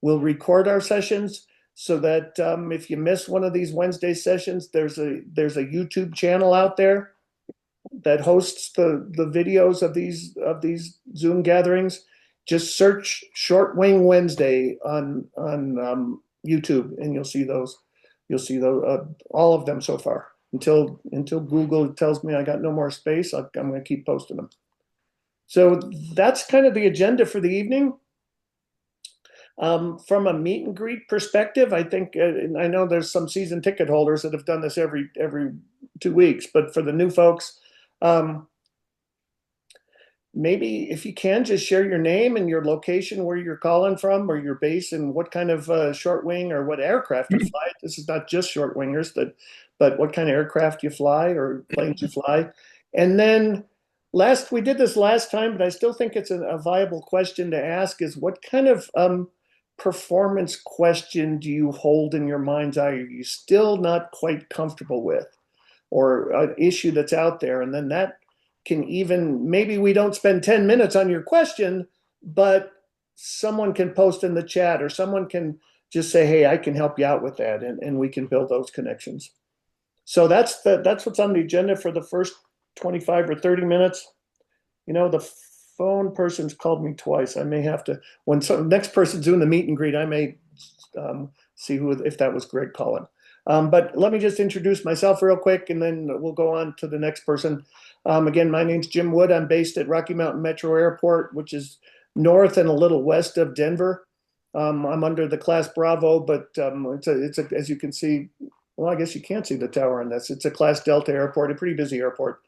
we'll record our sessions so that if you miss one of these Wednesday sessions, there's a YouTube channel out there that hosts the videos of these Zoom gatherings. Just search Short Wing Wednesday on YouTube, and you'll see those. You'll see those all of them so far. Until Google tells me I got no more space, I'm going to keep posting them. So that's kind of the agenda for the evening. From a meet and greet perspective, I think, and I know there's some season ticket holders that have done this every 2 weeks, but for the new folks, maybe if you can just share your name and your location, where you're calling from, or your base, and what kind of short wing or what aircraft you fly. This is not just short wingers, but what kind of aircraft you fly or planes you fly. And then we did this last time, but I still think it's a viable question to ask, is what kind of performance question do you hold in your mind's eye? Are you still not quite comfortable with, or an issue that's out there? And then that can even, maybe we don't spend 10 minutes on your question, but someone can post in the chat, or someone can just say, hey, I can help you out with that, and we can build those connections. So that's what's on the agenda for the first 25 or 30 minutes. You know, the phone person's called me twice. I may have to, when next person's doing the meet and greet, I may see if that was Greg calling. But let me just introduce myself real quick, and then we'll go on to the next person. Again, my name's Jim Wood. I'm based at Rocky Mountain Metro Airport, which is north and a little west of Denver. I'm under the Class Bravo, but it's as you can see, well, I guess you can't see the tower on this. It's a Class Delta airport, a pretty busy airport.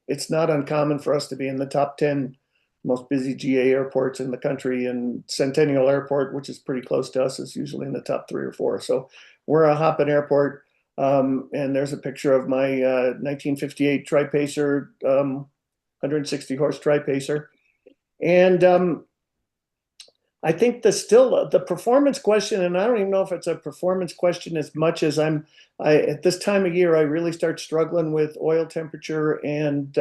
It's not uncommon for us to be in the top 10 most busy GA airports in the country, and Centennial Airport, which is pretty close to us, is usually in the top 3 or 4. So we're a hopping airport. And there's a picture of my 1958 Tri-Pacer, 160 horse Tri-Pacer. And I think the performance question, and I don't even know if it's a performance question as much as at this time of year, I really start struggling with oil temperature and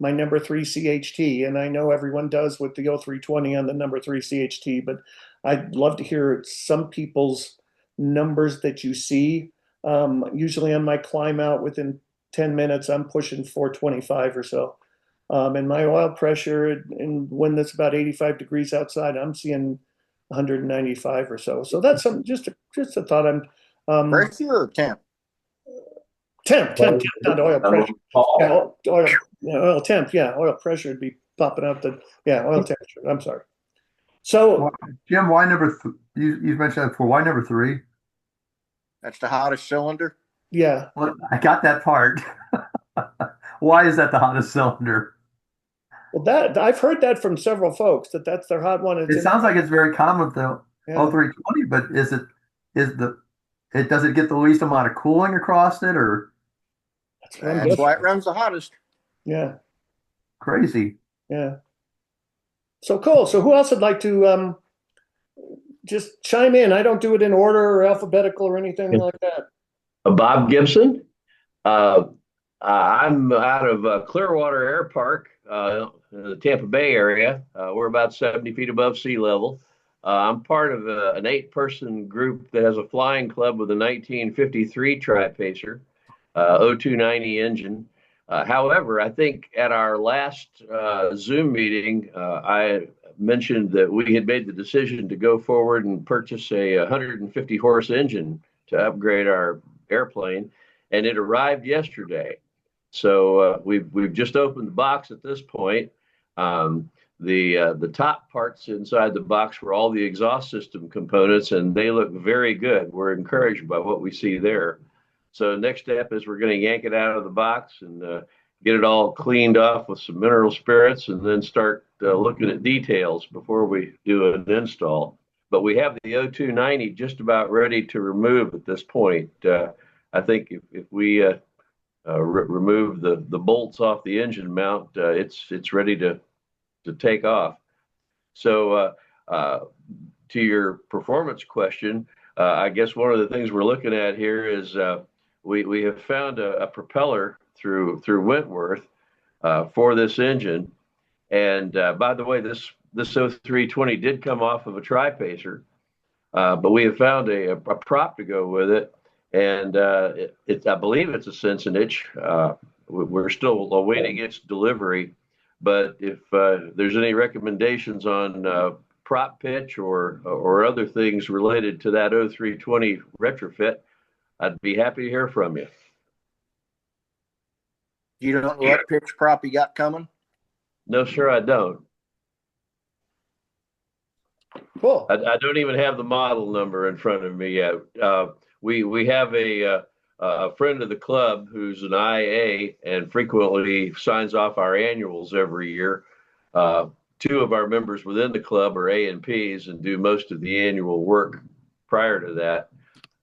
my number 3 CHT. And I know everyone does with the 0320 on the number 3 CHT, but I'd love to hear some people's numbers that you see. Usually on my climb out, within 10 minutes, I'm pushing 425 or so. And my oil pressure, and when it's about 85 degrees outside, I'm seeing 195 or so. So that's just a thought. Pressure or temp? Temp, not oil pressure. Oil temp. Yeah, oil pressure would be popping out oil temperature. I'm sorry. So, Jim, why number? You mentioned that before. Why number 3? That's the hottest cylinder. Yeah. Well, I got that part. Why is that the hottest cylinder? Well, I've heard that from several folks, that's their hot one. It sounds like it's very common though. Yeah. 0320, but does it get the least amount of cooling across it, or? That's why it runs the hottest. Yeah. Crazy. Yeah. So cool. So who else would like to just chime in? I don't do it in order or alphabetical or anything like that. Bob Gibson. I'm out of Clearwater Air Park in the Tampa Bay area. We're about 70 feet above sea level. I'm part of an 8-person group that has a flying club with a 1953 Tri-Pacer, 0290 engine. However, I think at our last Zoom meeting, I mentioned that we had made the decision to go forward and purchase a 150 horse engine to upgrade our airplane, and it arrived yesterday. So we've just opened the box at this point. The top parts inside the box were all the exhaust system components, and they look very good. We're encouraged by what we see there. So next step is we're going to yank it out of the box and get it all cleaned off with some mineral spirits, and then start looking at details before we do an install. But we have the 0290 just about ready to remove at this point. I think if we remove the bolts off the engine mount, it's ready to take off. So to your performance question, I guess one of the things we're looking at here is we have found a propeller through Wentworth for this engine. And by the way, this this 0320 did come off of a tri-pacer, but we have found a prop to go with it, and I believe it's a Cincinnati. We're still awaiting its delivery, but if there's any recommendations on prop pitch or other things related to that 0320 retrofit, I'd be happy to hear from you. You don't know what pitch prop you got coming? No, sir, I don't. Cool. I don't even have the model number in front of me yet. We have a friend of the club who's an IA and frequently signs off our annuals every year. Two of our members within the club are A&Ps and do most of the annual work prior to that.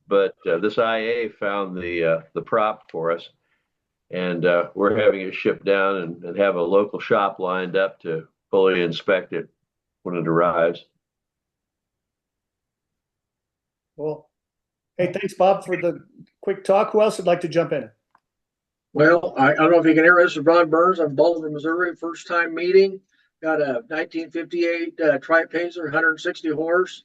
But this IA found the prop for us, and we're having it shipped down and have a local shop lined up to fully inspect it when it arrives. Cool. Hey, thanks, Bob, for the quick talk. Who else would like to jump in? Well, I don't know if you can hear this. This is Ron Burns. I'm Bolivar, Missouri. First time meeting. Got a 1958 tri-pacer, 160 horse,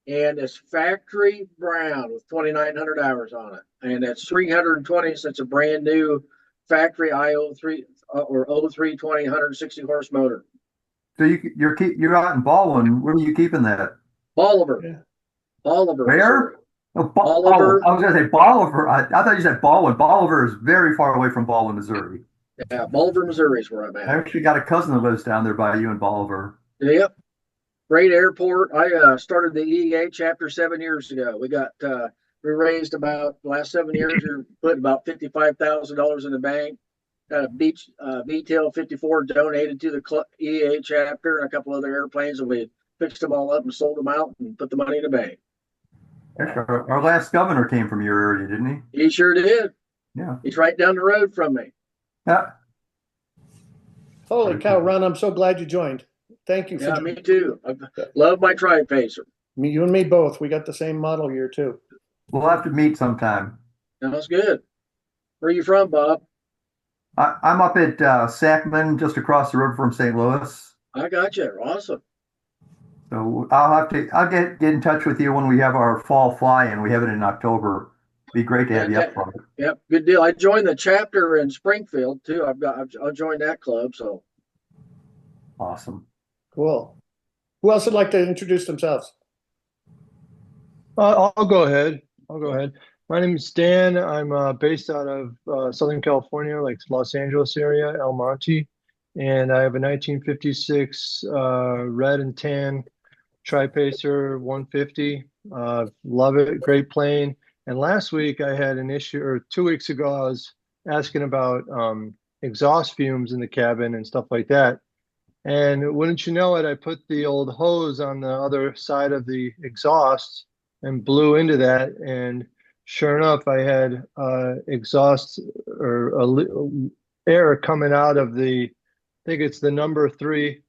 and it's factory brown with 2,900 hours on it. And it's 320, so it's a brand new factory I03 or 0320 160 horse motor. So you're out in Baldwin. Where are you keeping that? Bolivar. Yeah. Bolivar. Where? Oh, Bolivar. I was going to say Bolivar. I thought you said Baldwin. Bolivar is very far away from Baldwin, Missouri. Yeah, Bolivar, Missouri is where I'm I at. actually got a cousin that lives down there by you in Bolivar. Yep. Great airport. I started the EEA chapter 7 years ago. We raised about the last 7 years, we put about $55,000 in the bank. Got a VTL 54 donated to the EEA chapter and a couple other airplanes, and we fixed them all up and sold them out and put the money in the bank. Our last governor came from your area, didn't he? He sure did. Yeah. He's right down the road from me. Yeah. Holy cow, Ron, I'm so glad you joined. Thank you. Yeah, me too. I love my tri-pacer. You and me both. We got the same model year too. We'll have to meet sometime. Sounds good. Where are you from, Bob? I'm up at Sackman, just across the river from St. Louis. I got you. Awesome. So I'll get in touch with you when we have our fall fly-in. We have it in October. Be great to have you up for it. Yep, good deal. I joined the chapter in Springfield too. I'll join that club. So awesome. Cool. Who else would like to introduce themselves? I'll go ahead. My name is Dan. I'm based out of Southern California, like Los Angeles area, El Monte, and I have a 1956 red and tan tri-pacer 150. Love it. Great plane. And last week I had an issue, or 2 weeks ago, I was asking about exhaust fumes in the cabin and stuff like that. And wouldn't you know it, I put the old hose on the other side of the exhaust and blew into that. And sure enough, I had exhaust or air coming out of the, I think it's the number 3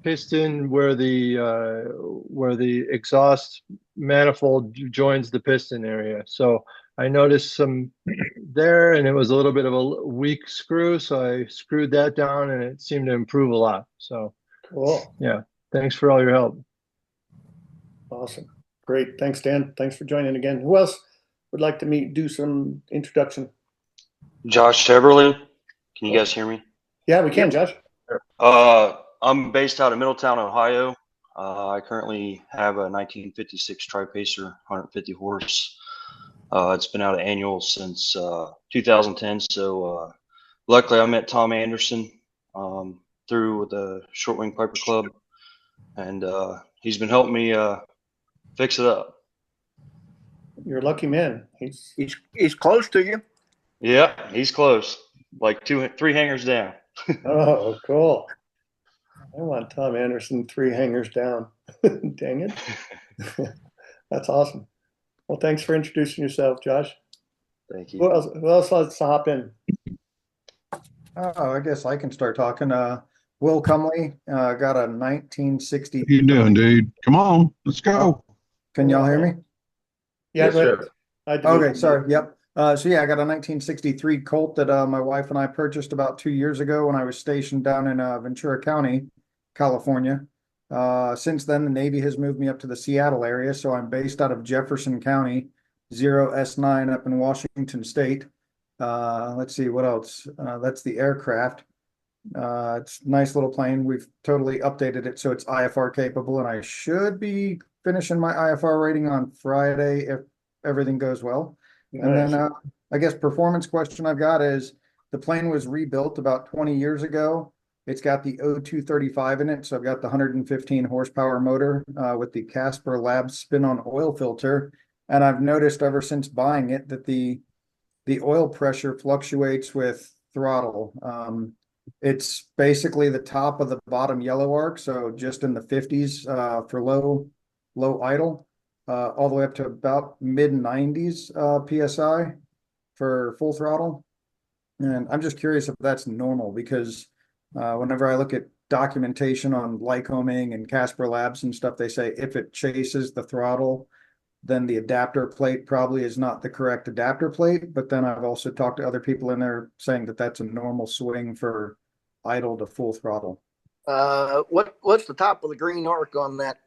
piston where the exhaust manifold joins the piston area. So I noticed some there, and it was a little bit of a weak screw, so I screwed that down, and it seemed to improve a lot. So Cool. Yeah, thanks for all your help. Awesome. Great. Thanks, Dan. Thanks for joining again. Who else would like to do some introduction? Josh Eberly. Can you guys hear me? Yeah, we can, Josh. I'm based out of Middletown, Ohio. I currently have a 1956 tri-pacer, 150 horse. It's been out of annual since 2010. So luckily I met Tom Anderson through the Short Wing Piper Club, and he's been helping me fix it up. You're a lucky man. He's close to you. Yeah, he's close. Like 3 hangers down. Oh, cool. I want Tom Anderson 3 hangers down. Dang it. That's awesome. Well, thanks for introducing yourself, Josh. Thank you. Who else wants to hop in? Oh, I guess I can start talking. Will Cumley, got a 1960. What you doing, dude? Come on, let's go. Can y'all hear me? Yeah, Yes, sir. Okay, sorry. Yep. So yeah, I got a 1963 Colt that my wife and I purchased about 2 years ago when I was stationed down in Ventura County, California. Since then, the Navy has moved me up to the Seattle area, so I'm based out of Jefferson County, 0S9 up in Washington State. Let's see what else. That's the aircraft. It's a nice little plane. We've totally updated it so it's IFR capable, and I should be finishing my IFR rating on Friday if everything goes well. And then I guess performance question I've got is the plane was rebuilt about 20 years ago. It's got the O235 in it, so I've got the 115 horsepower motor with the Casper Labs spin-on oil filter. And I've noticed ever since buying it that the oil pressure fluctuates with throttle. It's basically the top of the bottom yellow arc, so just in the 50s for low idle, all the way up to about mid 90s PSI for full throttle. And I'm just curious if that's normal because whenever I look at documentation on Lycoming and Casper Labs and stuff, they say if it chases the throttle, then the adapter plate probably is not the correct adapter plate. But then I've also talked to other people in there saying that that's a normal swing for idle to full throttle. What's the top of the green arc on that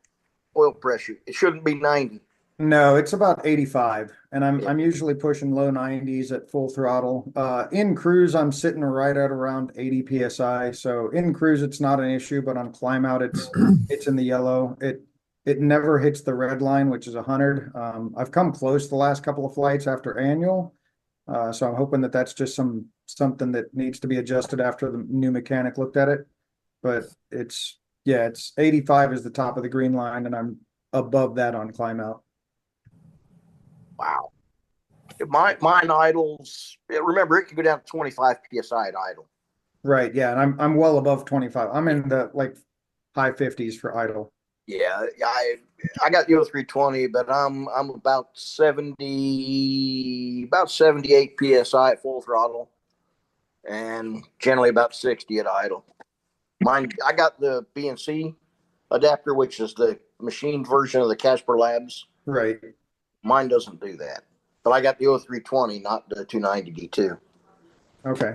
oil pressure? It shouldn't be 90. No, it's about 85, and I'm usually pushing low 90s at full throttle. In cruise, I'm sitting right at around 80 psi. So in cruise, it's not an issue, but on climb out, it's in the yellow. It never hits the red line, which is 100. I've come close the last couple of flights after annual, so I'm hoping that that's just something that needs to be adjusted after the new mechanic looked at it. But it's 85 is the top of the green line, and I'm above that on climb out. Wow. Mine idles. Remember, it can go down to 25 psi at idle. Right. Yeah, and I'm well above 25. I'm in the like high 50s for idle. Yeah, I got the O320, but I'm about 78 psi at full throttle, and generally about 60 at idle. Mine, I got the BNC adapter, which is the machined version of the Casper Labs. Right. Mine doesn't do that, but I got the O320, not the 290 D2. Okay.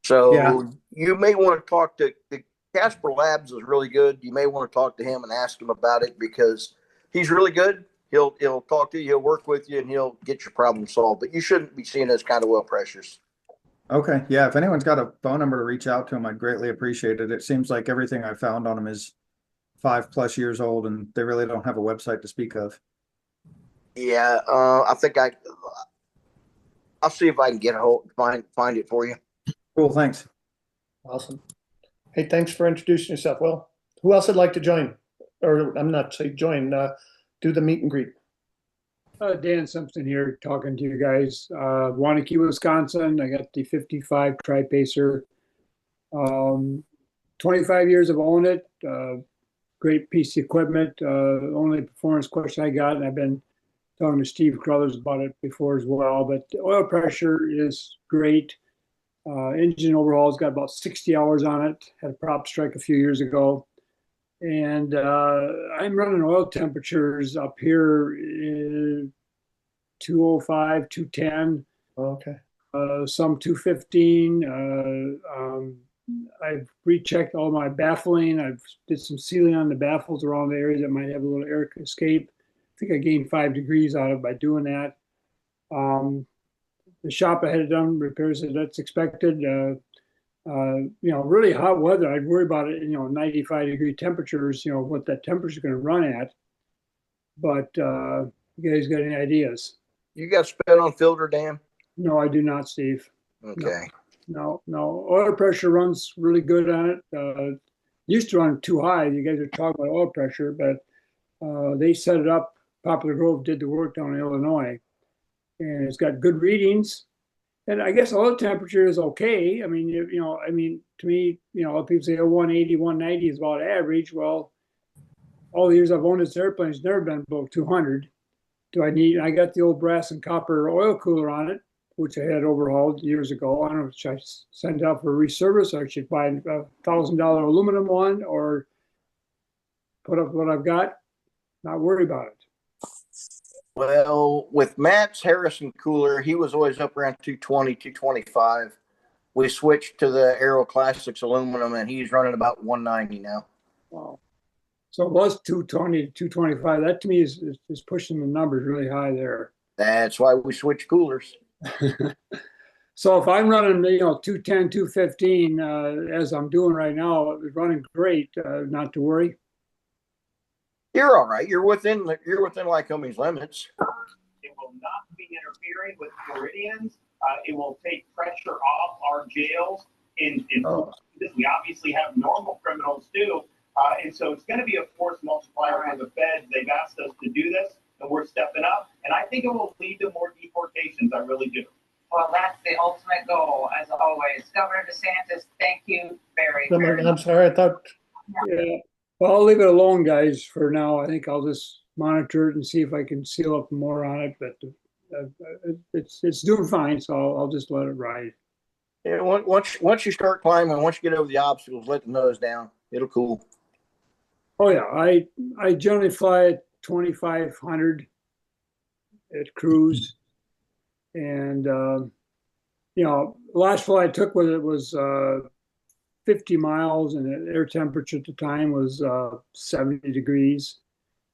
So you may want to talk to the Casper Labs is really good. You may want to talk to him and ask him about it because he's really good. He'll talk to you, he'll work with you, and he'll get your problem solved. But you shouldn't be seeing those kind of oil pressures. Okay. Yeah. If anyone's got a phone number to reach out to him, I'd greatly appreciate it. It seems like everything I found on him is 5+ years old, and they really don't have a website to speak of. Yeah, I think I'll see if I can get find it for you. Cool. Thanks. Awesome. Hey, thanks for introducing yourself. Well, who else would like to join? Or I'm not say join, do the meet and greet. Dan Simpson here talking to you guys. Wanakee, Wisconsin. I got the 55 Tri-Pacer. 25 years I've owned it. Great piece of equipment. Only performance question I got, and I've been talking to Steve Crothers about it before as well, but the oil pressure is great. Engine overhaul's got about 60 hours on it. Had a prop strike a few years ago. And I'm running oil temperatures up here in 205, 210. Okay. Some 215. I've rechecked all my baffling. I've did some sealing on the baffles around the areas that might have a little air escape. I think I gained 5 degrees out of it by doing that. The shop I had done repairs that's expected. Really hot weather, I'd worry about it, 95-degree temperatures, what that temperature is going to run at. But you guys got any ideas? You got spit on filter, Dan? No, I do not, Steve. Okay. No. Oil pressure runs really good on it. Used to run too high. You guys are talking about oil pressure, but they set it up. Poplar Grove did the work down in Illinois, and it's got good readings. And I guess oil temperature is okay. I mean, to me, people say 180, 190 is about average. Well, all the years I've owned this airplane, it's never been below 200. I got the old brass and copper oil cooler on it, which I had overhauled years ago. I don't know if I should send it out for a reservice or I should buy a $1,000 aluminum one or put up what I've got. Not worry about it. Well, with Matt's Harrison cooler, he was always up around 220, 225. We switched to the Aero Classics aluminum, and he's running about 190 now. Wow. So it was 220 to 225. That to me is pushing the numbers really high there. That's why we switch coolers. So if I'm running, 210, 215, as I'm doing right now, it's running great. Not to worry. You're all right. You're within Lycoming's limits. It will not be interfering with Floridians. It will take pressure off our jails. We obviously have normal criminals too. And so it's going to be a force multiplier for the feds. They've asked us to do this, and we're stepping up. And I think it will lead to more deportations. I really do. Well, that's the ultimate goal, as always. Governor DeSantis, thank you very much. I'm sorry, I thought. Yeah. Well, I'll leave it alone, guys, for now. I think I'll just monitor it and see if I can seal up more on it. But it's doing fine, so I'll just let it ride. Yeah, once you start climbing, once you get over the obstacles, let the nose down. It'll cool. Oh yeah, I generally fly at 2,500 at cruise, and last flight I took with it was 50 miles, and the air temperature at the time was 70 degrees,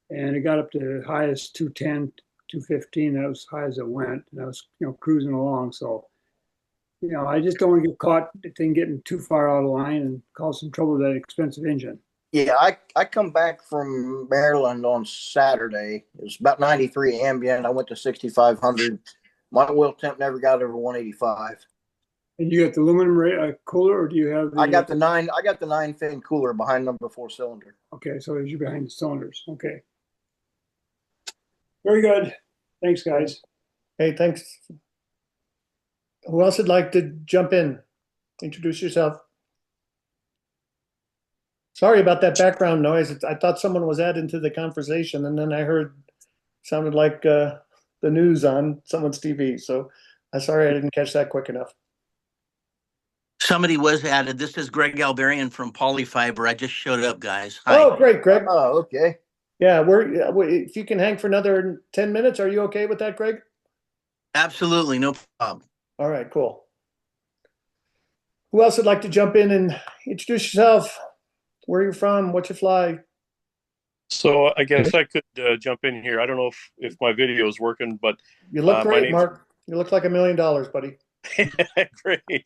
and it got up to high as 210, 215. That was as high as it went, and I was cruising along. So I just don't want to get caught getting too far out of line and cause some trouble with that expensive engine. Yeah, I come back from Maryland on Saturday. It was about 93 ambient. I went to 6,500. My oil temp never got over 185. And you got the aluminum cooler, or do you have? I got the 9 fin cooler behind number 4 cylinder. Okay, so you're behind the cylinders. Okay, very good. Thanks, guys. Hey, thanks. Who else would like to jump in? Introduce yourself. Sorry about that background noise. I thought someone was adding to the conversation, and then I heard sounded like the news on someone's TV. So I'm sorry I didn't catch that quick enough. Somebody was added. This is Greg Alberian from Polyfiber. I just showed up, guys. Hi. Oh, great, Greg. Oh, okay. Yeah, if you can hang for another 10 minutes, are you okay with that, Greg? Absolutely, no problem. All right, cool. Who else would like to jump in and introduce yourself? Where are you from? What's your fly? So I guess I could jump in here. I don't know if my video is working, but you look great, Mark. You look like $1 million, buddy. Great.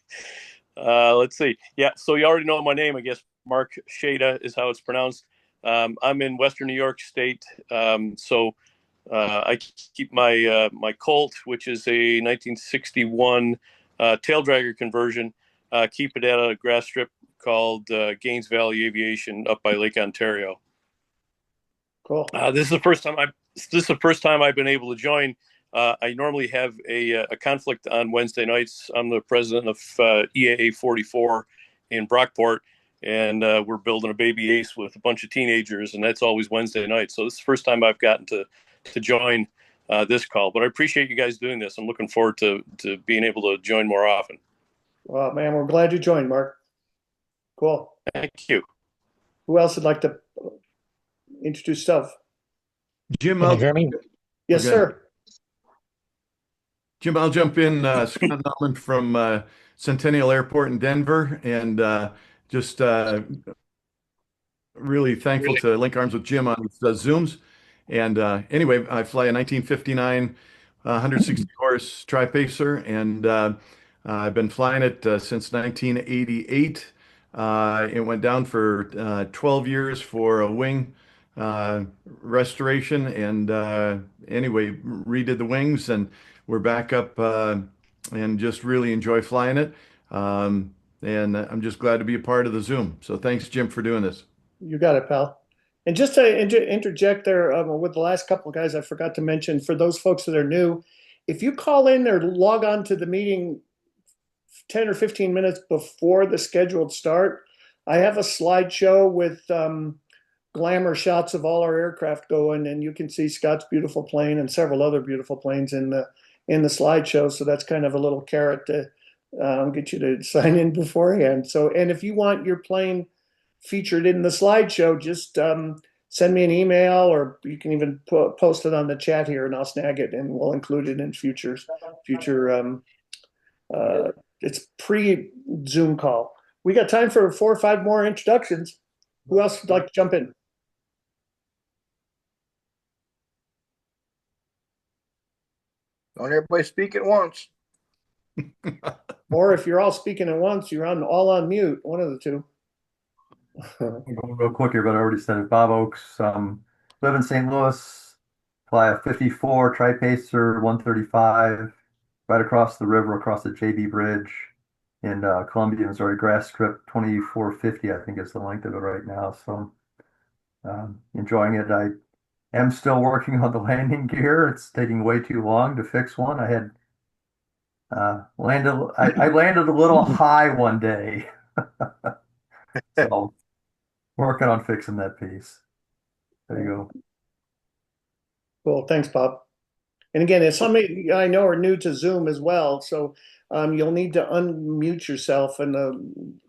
Let's see. Yeah, so you already know my name, I guess. Mark Shada is how it's pronounced. I'm in Western New York State, so I keep my my Colt, which is a 1961 tail dragger conversion. Keep it at a grass strip called Gaines Valley Aviation up by Lake Ontario. Cool. This is the first time I've been able to join. I normally have a conflict on Wednesday nights. I'm the president of EAA 44 in Brockport, and we're building a baby ace with a bunch of teenagers, and that's always Wednesday night. So this is the first time I've gotten to join this call. But I appreciate you guys doing this. I'm looking forward to being able to join more often. Well, man, we're glad you joined, Mark. Cool. Thank you. Who else would like to introduce yourself? Jim, Can you hear me? Yes, sir. Jim, I'll jump in. Scott Nuttman from Centennial Airport in Denver, and just really thankful to link arms with Jim on the Zooms. And anyway, I fly a 1959 160 horse tri-pacer, and I've been flying it since 1988. It went down for 12 years for a wing restoration, and anyway, redid the wings, and we're back up and just really enjoy flying it. And I'm just glad to be a part of the Zoom. So thanks, Jim, for doing this. You got it, pal. And just to interject there with the last couple of guys, I forgot to mention, for those folks that are new, if you call in or log on to the meeting 10 or 15 minutes before the scheduled start, I have a slideshow with glamour shots of all our aircraft going, and you can see Scott's beautiful plane and several other beautiful planes in the slideshow. So that's kind of a little carrot to get you to sign in beforehand. So, and if you want your plane featured in the slideshow, just send me an email, or you can even post it on the chat here, and I'll snag it and we'll include it in future. It's pre-Zoom call. We got time for 4 or 5 more introductions. Who else would like to jump in? Don't everybody speak at once. Or if you're all speaking at once, you're all on mute. One of the two. I'm going real quick here, but I already said it. Bob Oakes, live in St. Louis, fly a 54 Tri-Pacer 135 right across the river, across the JB Bridge in Columbia, Missouri. Grass strip 2450, I think is the length of it right now. So enjoying it. I am still working on the landing gear. It's taking way too long to fix one. I had I landed a little high one day. So working on fixing that piece. There you go. Cool. Thanks, Bob. And again, if somebody I know are new to Zoom as well, so you'll need to unmute yourself on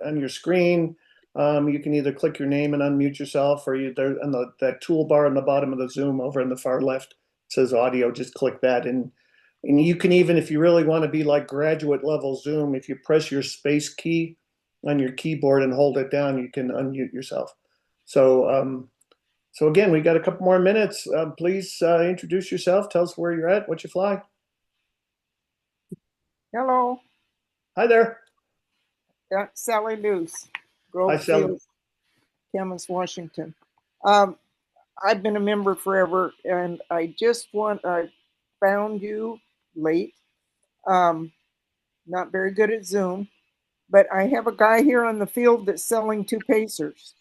your screen. You can either click your name and unmute yourself, or there on that toolbar on the bottom of the Zoom over in the far left says audio. Just click that, and you can even, if you really want to be like graduate level Zoom, if you press your space key on your keyboard and hold it down, you can unmute yourself. So again, we got a couple more minutes. Please introduce yourself. Tell us where you're at, what you fly. Hello. Hi there. Sally Luce, Hi, Grove Sally. Field, Camas, Washington. I've been a member forever, and I found you late. Not very good at Zoom, but I have a guy here on the field that's selling 2 Pacers.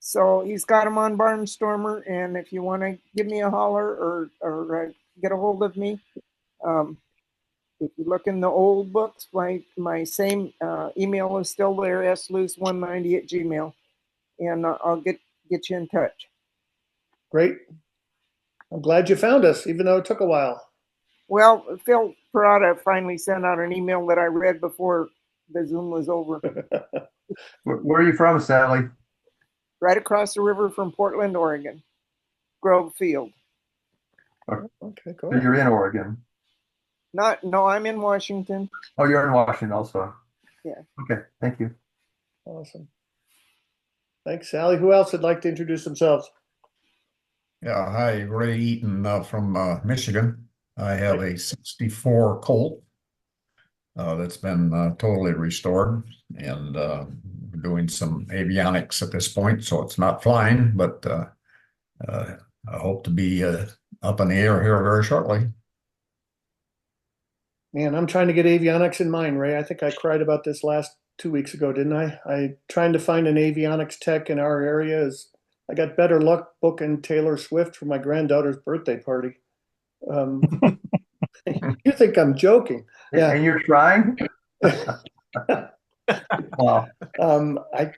So he's got them on Barnstormer, and if you want to give me a holler or get a hold of me, if you look in the old books, my same email is still there, sluice190@gmail, and I'll get you in touch. Great. I'm glad you found us, even though it took a while. Well, Phil Parada finally sent out an email that I read before the Zoom was over. Where are you from, Sally? Right across the river from Portland, Oregon, Grove Field. Okay, cool. So you're in Oregon. No, I'm in Washington. Oh, you're in Washington also. Yeah. Okay, thank you. Awesome. Thanks, Sally. Who else would like to introduce themselves? Yeah, hi, Ray Eaton from Michigan. I have a 64 Colt that's been totally restored, and we're doing some avionics at this point, so it's not flying, but I hope to be up in the air here very shortly. Man, I'm trying to get avionics in mine, Ray. I think I cried about this last 2 weeks ago, didn't I? Trying to find an avionics tech in our area I got better luck booking Taylor Swift for my granddaughter's birthday party. You think I'm joking? Yeah. And you're trying? Wow. I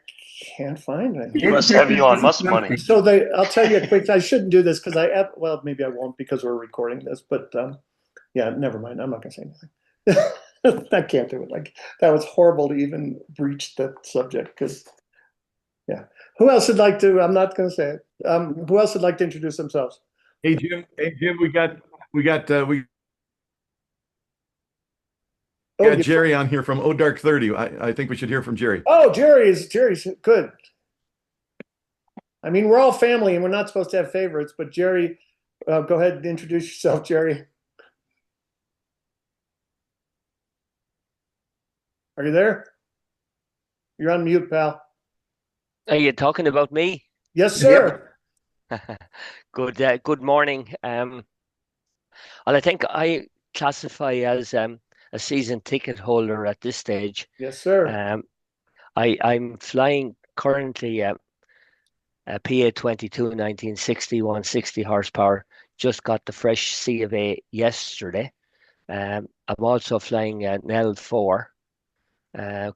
can't find it. He must have Elon Musk money. So I'll tell you a quick. I shouldn't do this because well, maybe I won't because we're recording this. But yeah, never mind. I'm not gonna say anything. I can't do it. Like that was horrible to even breach that subject because. Yeah. Who else would like to? I'm not gonna say it. Who else would like to introduce themselves? Hey Jim, we got Jerry on here from O Dark 30. I think we should hear from Jerry. Oh, Jerry's good. I mean, we're all family and we're not supposed to have favorites, but Jerry, go ahead and introduce yourself, Jerry. Are you there? You're on mute, pal. Are you talking about me? Yes, sir. Good morning. Well, I think I classify as a season ticket holder at this stage. Yes, sir. I'm flying currently a PA-22 1960 160 horsepower. Just got the fresh C of A yesterday. I'm also flying an L4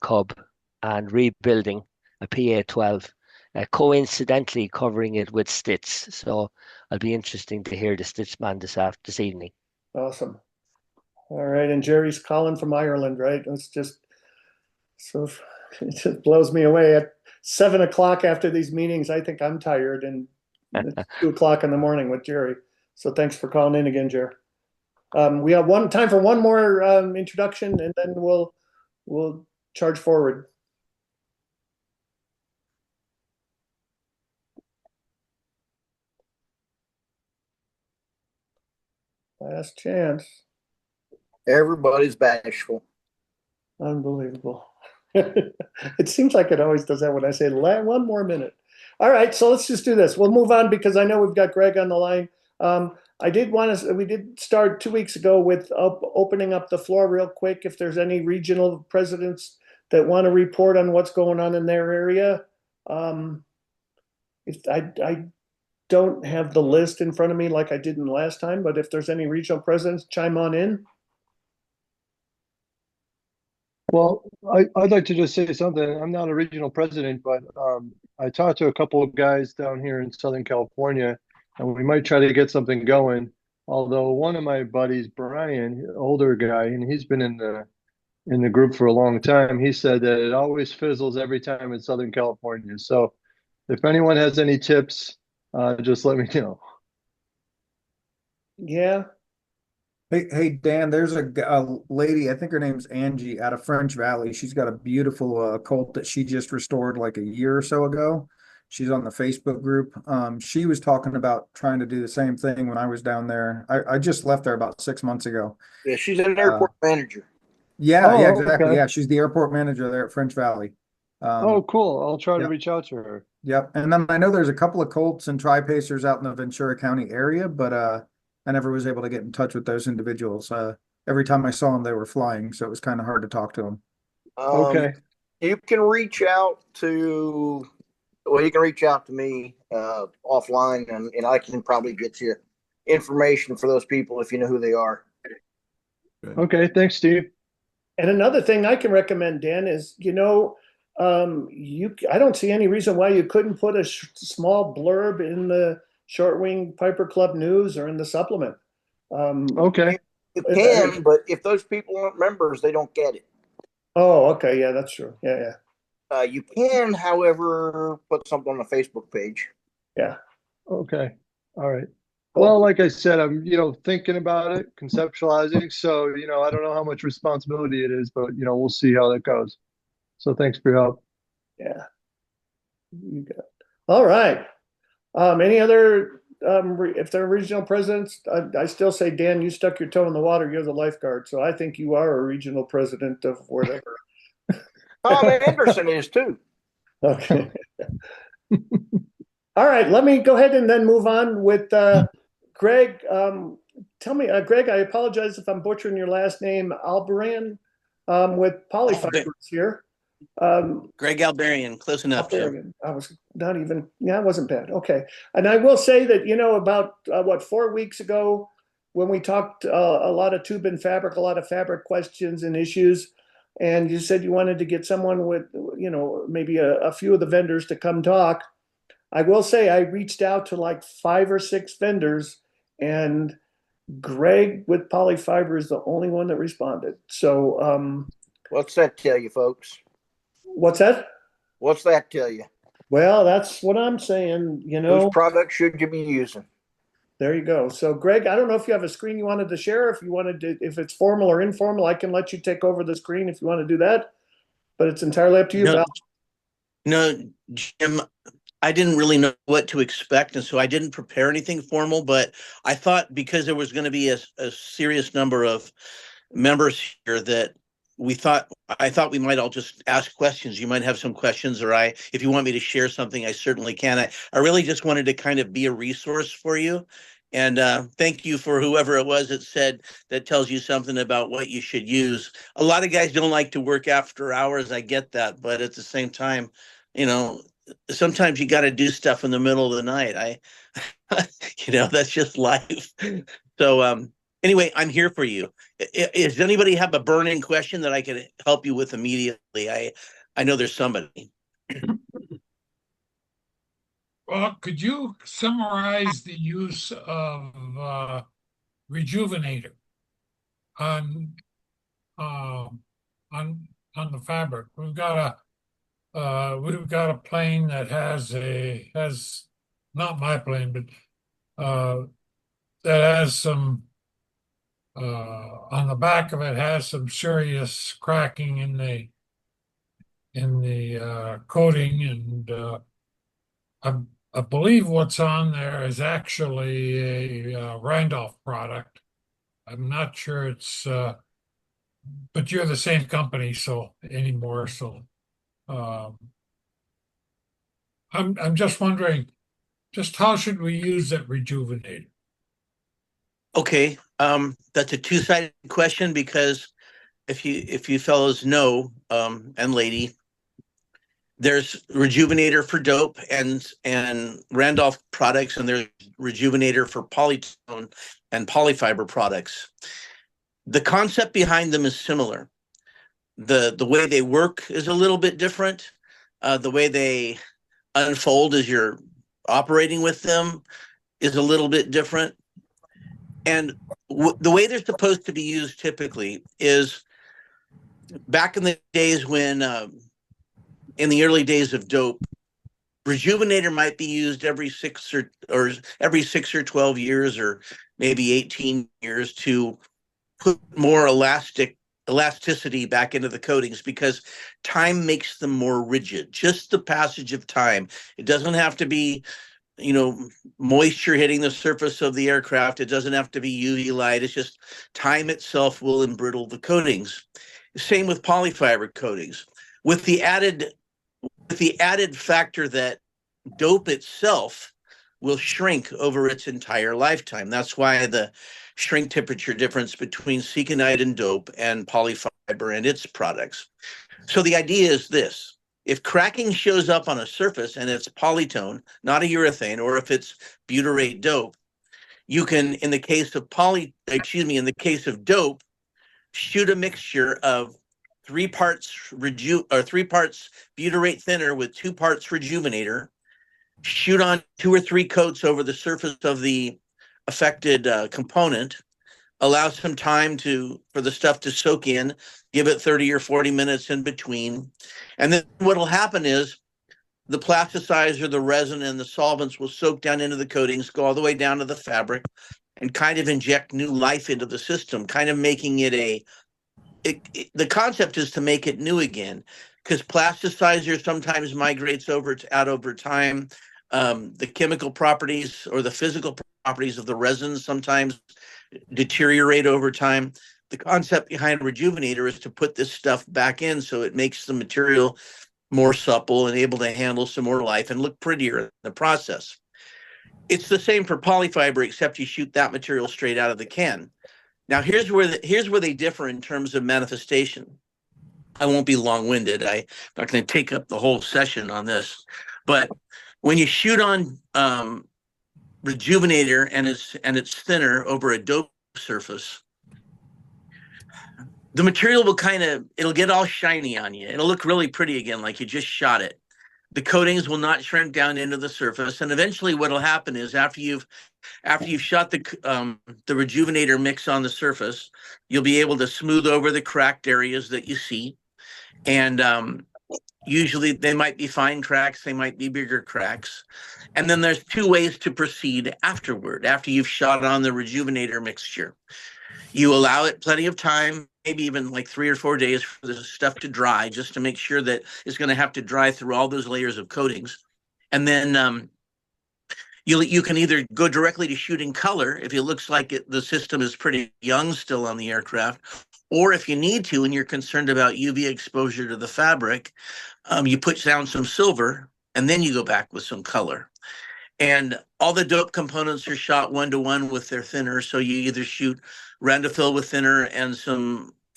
Cub and rebuilding a PA-12. Coincidentally covering it with Stitz. So I'll be interesting to hear the Stitz man this evening. Awesome. All right. And Jerry's calling from Ireland, right? It's just so it just blows me away. At 7 o'clock after these meetings, I think I'm tired, and it's 2 o'clock in the morning with Jerry. So thanks for calling in again, Jerry. We have time for one more introduction, and then we'll charge forward. Last chance. Everybody's bashful. Unbelievable. It seems like it always does that when I say one more minute. All right, so let's just do this. We'll move on because I know we've got Greg on the line. We did start 2 weeks ago with opening up the floor real quick. If there's any regional presidents that want to report on what's going on in their area. If I don't have the list in front of me like I did in the last time, but if there's any regional presidents, chime on in. Well, I'd like to just say something. I'm not a regional president, but I talked to a couple of guys down here in Southern California, and we might try to get something going. Although one of my buddies, Brian, older guy, and he's been in the group for a long time, he said that it always fizzles every time in Southern California. So if anyone has any tips, just let me know. Yeah. Hey, Dan, there's a lady, I think her name's Angie out of French Valley. She's got a beautiful colt that she just restored like a year or so ago. She's on the Facebook group. She was talking about trying to do the same thing when I was down there. I just left there about 6 months ago. Yeah, she's an airport manager. Yeah, Oh, yeah, exactly. okay. Yeah, she's the airport manager there at French Valley. Oh, cool. I'll try to yeah. reach out to her. Yep. And then I know there's a couple of colts and tri-pacers out in the Ventura County area, but I never was able to get in touch with those individuals. Every time I saw them, they were flying, so it was kind of hard to talk to them. Okay. You can reach out to, well, you can reach out to me offline, and I can probably get you information for those people if you know who they are. Okay. Thanks, Steve. And another thing I can recommend, Dan, is I don't see any reason why you couldn't put a small blurb in the Short Wing Piper Club News or in the supplement. Okay. You can, but if those people aren't members, they don't get it. Oh, okay. Yeah, that's true. Yeah. You can, however, put something on the Facebook page. Yeah. Okay. All right. Well, like I said, I'm, thinking about it, conceptualizing. So, I don't know how much responsibility it is, but, we'll see how that goes. So thanks for your help. Yeah. You got it. All right. Any other, if there are regional presidents, I still say, Dan, you stuck your toe in the water. You're the lifeguard. So I think you are a regional president of whatever. Tom Anderson is too. Okay. All right. Let me go ahead and then move on with Greg. Tell me, Greg, I apologize if I'm butchering your last name, Albaran, with Polyfibers here. Greg Albarian, close enough, Jim. I was not even, yeah, it wasn't bad. Okay. And I will say that, about 4 weeks ago, when we talked a lot of tube and fabric, a lot of fabric questions and issues, and you said you wanted to get someone with, maybe a few of the vendors to come talk. I will say I reached out to like 5 or 6 vendors, and Greg with Polyfiber is the only one that responded. So, what's that tell you, folks? What's that? What's that tell you? Well, that's what I'm saying. Whose product should you be using? There you go. So, Greg, I don't know if you have a screen you wanted to share. If you wanted to, if it's formal or informal, I can let you take over the screen if you want to do that. But it's entirely up to you, Val. No, Jim, I didn't really know what to expect, and so I didn't prepare anything formal. But I thought because there was going to be a serious number of members here that I thought we might all just ask questions. You might have some questions, or if you want me to share something, I certainly can. I really just wanted to kind of be a resource for you. And thank you for whoever it was that said that tells you something about what you should use. A lot of guys don't like to work after hours. I get that. But at the same time, sometimes you got to do stuff in the middle of the night. That's just life. So, anyway, I'm here for you. Does anybody have a burning question that I can help you with immediately? I know there's somebody. Well, could you summarize the use of Rejuvenator on the fabric? We've got a plane that has not my plane, but that has some on the back of it has some serious cracking in the coating, and I believe what's on there is actually a Randolph product. I'm not sure it's but you're the same company so anymore. So um, I'm just wondering, just how should we use that rejuvenator? Okay, that's a two-sided question because if you fellows know, and lady, there's rejuvenator for dope and Randolph products, and there's rejuvenator for polytone and polyfiber products. The concept behind them is similar. The way they work is a little bit different. The way they unfold as you're operating with them is a little bit different. And the way they're supposed to be used typically is back in the days when, in the early days of dope, rejuvenator might be used every every 6 or 12 years, or maybe 18 years, to put more elasticity back into the coatings because time makes them more rigid. Just the passage of time. It doesn't have to be, moisture hitting the surface of the aircraft. It doesn't have to be UV light. It's just time itself will embrittle the coatings. Same with polyfiber coatings, with the added factor that dope itself will shrink over its entire lifetime. That's why the shrink temperature difference between seconite and dope and polyfiber and its products. So the idea is this: if cracking shows up on a surface and it's polytone, not a urethane, or if it's butyrate dope, you can, in the case of dope, shoot a mixture of 3 parts 3 parts butyrate thinner with 2 parts rejuvenator, shoot on 2 or 3 coats over the surface of the affected component, allow some time for the stuff to soak in, give it 30 or 40 minutes in between. And then what will happen is the plasticizer, the resin, and the solvents will soak down into the coatings, go all the way down to the fabric, and kind of inject new life into the system, kind of making it the concept is to make it new again, because plasticizer sometimes migrates out over time. The chemical properties or the physical properties of the resins sometimes deteriorate over time. The concept behind rejuvenator is to put this stuff back in so it makes the material more supple and able to handle some more life and look prettier in the process. It's the same for polyfiber, except you shoot that material straight out of the can. Now, here's where they differ in terms of manifestation. I won't be long-winded. I'm not going to take up the whole session on this, but when you shoot on rejuvenator and it's thinner over a dope surface, the material will it'll get all shiny on you. It'll look really pretty again, like you just shot it. The coatings will not shrink down into the surface, and eventually, what'll happen is after you've shot the rejuvenator mix on the surface, you'll be able to smooth over the cracked areas that you see, and usually they might be fine cracks, they might be bigger cracks, and then there's 2 ways to proceed afterward. After you've shot on the rejuvenator mixture, you allow it plenty of time, maybe even like 3 or 4 days for the stuff to dry, just to make sure that it's going to have to dry through all those layers of coatings. And then you can either go directly to shooting color if it looks like the system is pretty young still on the aircraft, or if you need to and you're concerned about UV exposure to the fabric, you put down some silver and then you go back with some color. And all the dope components are shot 1-to-1 with their thinner. So you either shoot Randofil with thinner and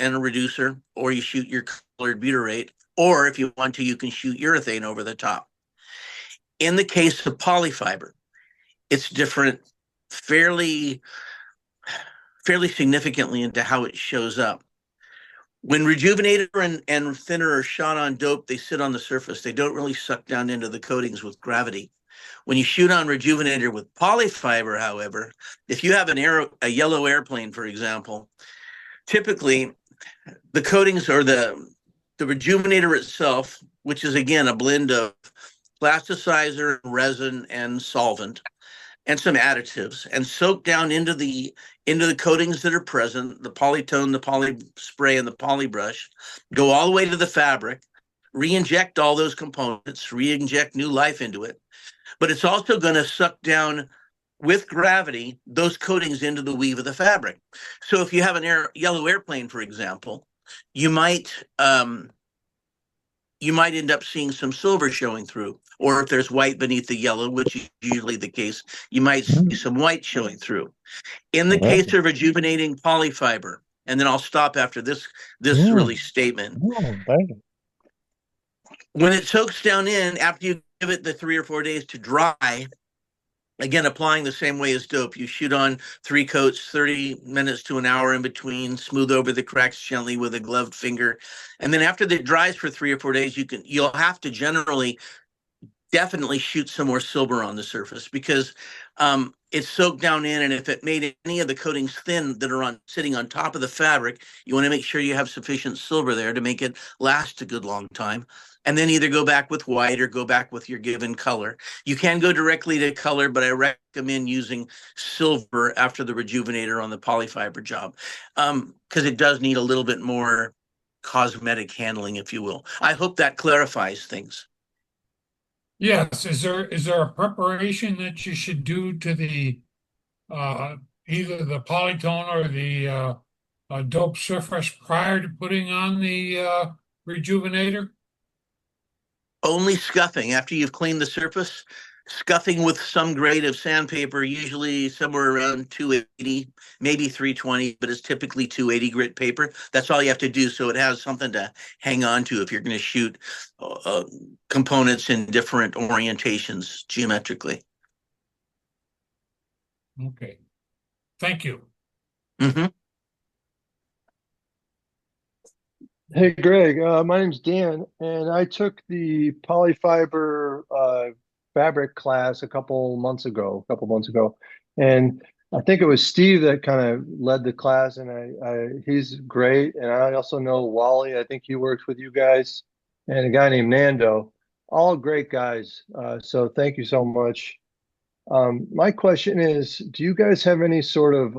a reducer, or you shoot your colored butyrate, or if you want to, you can shoot urethane over the top. In the case of polyfiber, it's different fairly significantly into how it shows up. When rejuvenator and thinner are shot on dope, they sit on the surface. They don't really suck down into the coatings with gravity. When you shoot on rejuvenator with polyfiber, however, if you have a yellow airplane, for example, typically the coatings or the rejuvenator itself, which is again a blend of plasticizer, resin, and solvent, and some additives, and soak down into the coatings that are present, the polytone, the poly spray, and the poly brush, go all the way to the fabric, re-inject all those components, re-inject new life into it. But it's also going to suck down with gravity those coatings into the weave of the fabric. So if you have yellow airplane, for example, you might end up seeing some silver showing through, or if there's white beneath the yellow, which is usually the case, you might see some white showing through. In the case of rejuvenating polyfiber, and then I'll stop after this really statement. When it soaks down in, after you give it the 3 or 4 days to dry, again, applying the same way as dope, you shoot on 3 coats, 30 minutes to an hour in between, smooth over the cracks gently with a gloved finger. And then after it dries for 3 or 4 days, you'll have to definitely shoot some more silver on the surface, because it's soaked down in, and if it made any of the coatings thin that are sitting on top of the fabric, you want to make sure you have sufficient silver there to make it last a good long time. And then either go back with white or go back with your given color. You can go directly to color, but I recommend using silver after the rejuvenator on the polyfiber job, because it does need a little bit more cosmetic handling, if you will. I hope that clarifies things. Yes, is there a preparation that you should do to the either the polytone or the dope surface prior to putting on the rejuvenator? Only scuffing after you've cleaned the surface. Scuffing with some grade of sandpaper, usually somewhere around 280, maybe 320, but it's typically 280 grit paper. That's all you have to do, so it has something to hang on to if you're going to shoot components in different orientations geometrically. Okay. Thank you. Mm-hmm. Hey, Greg, my name's Dan, and I took the polyfiber fabric class a couple months ago, and I think it was Steve that kind of led the class, and he's great. And I also know Wally, I think he works with you guys, and a guy named Nando, all great guys. So thank you so much. My question is, do you guys have any sort of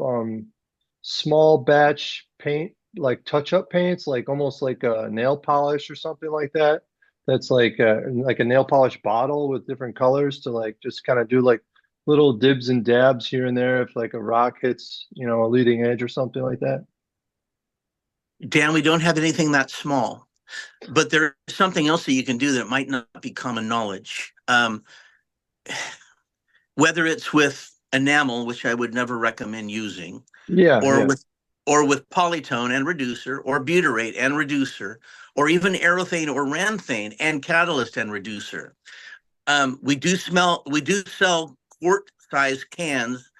small batch paint, like touch-up paints, like almost like a nail polish or something like that? That's like a nail polish bottle with different colors to like just kind of do like little dibs and dabs here and there if like a rock hits, a leading edge or something like that. Dan, we don't have anything that small, but there's something else that you can do that might not be common knowledge. Whether it's with enamel, which I would never recommend using, or with polytone and reducer, or butyrate and reducer, or even aerothane or ranthane and catalyst and reducer. We do sell quart-size cans,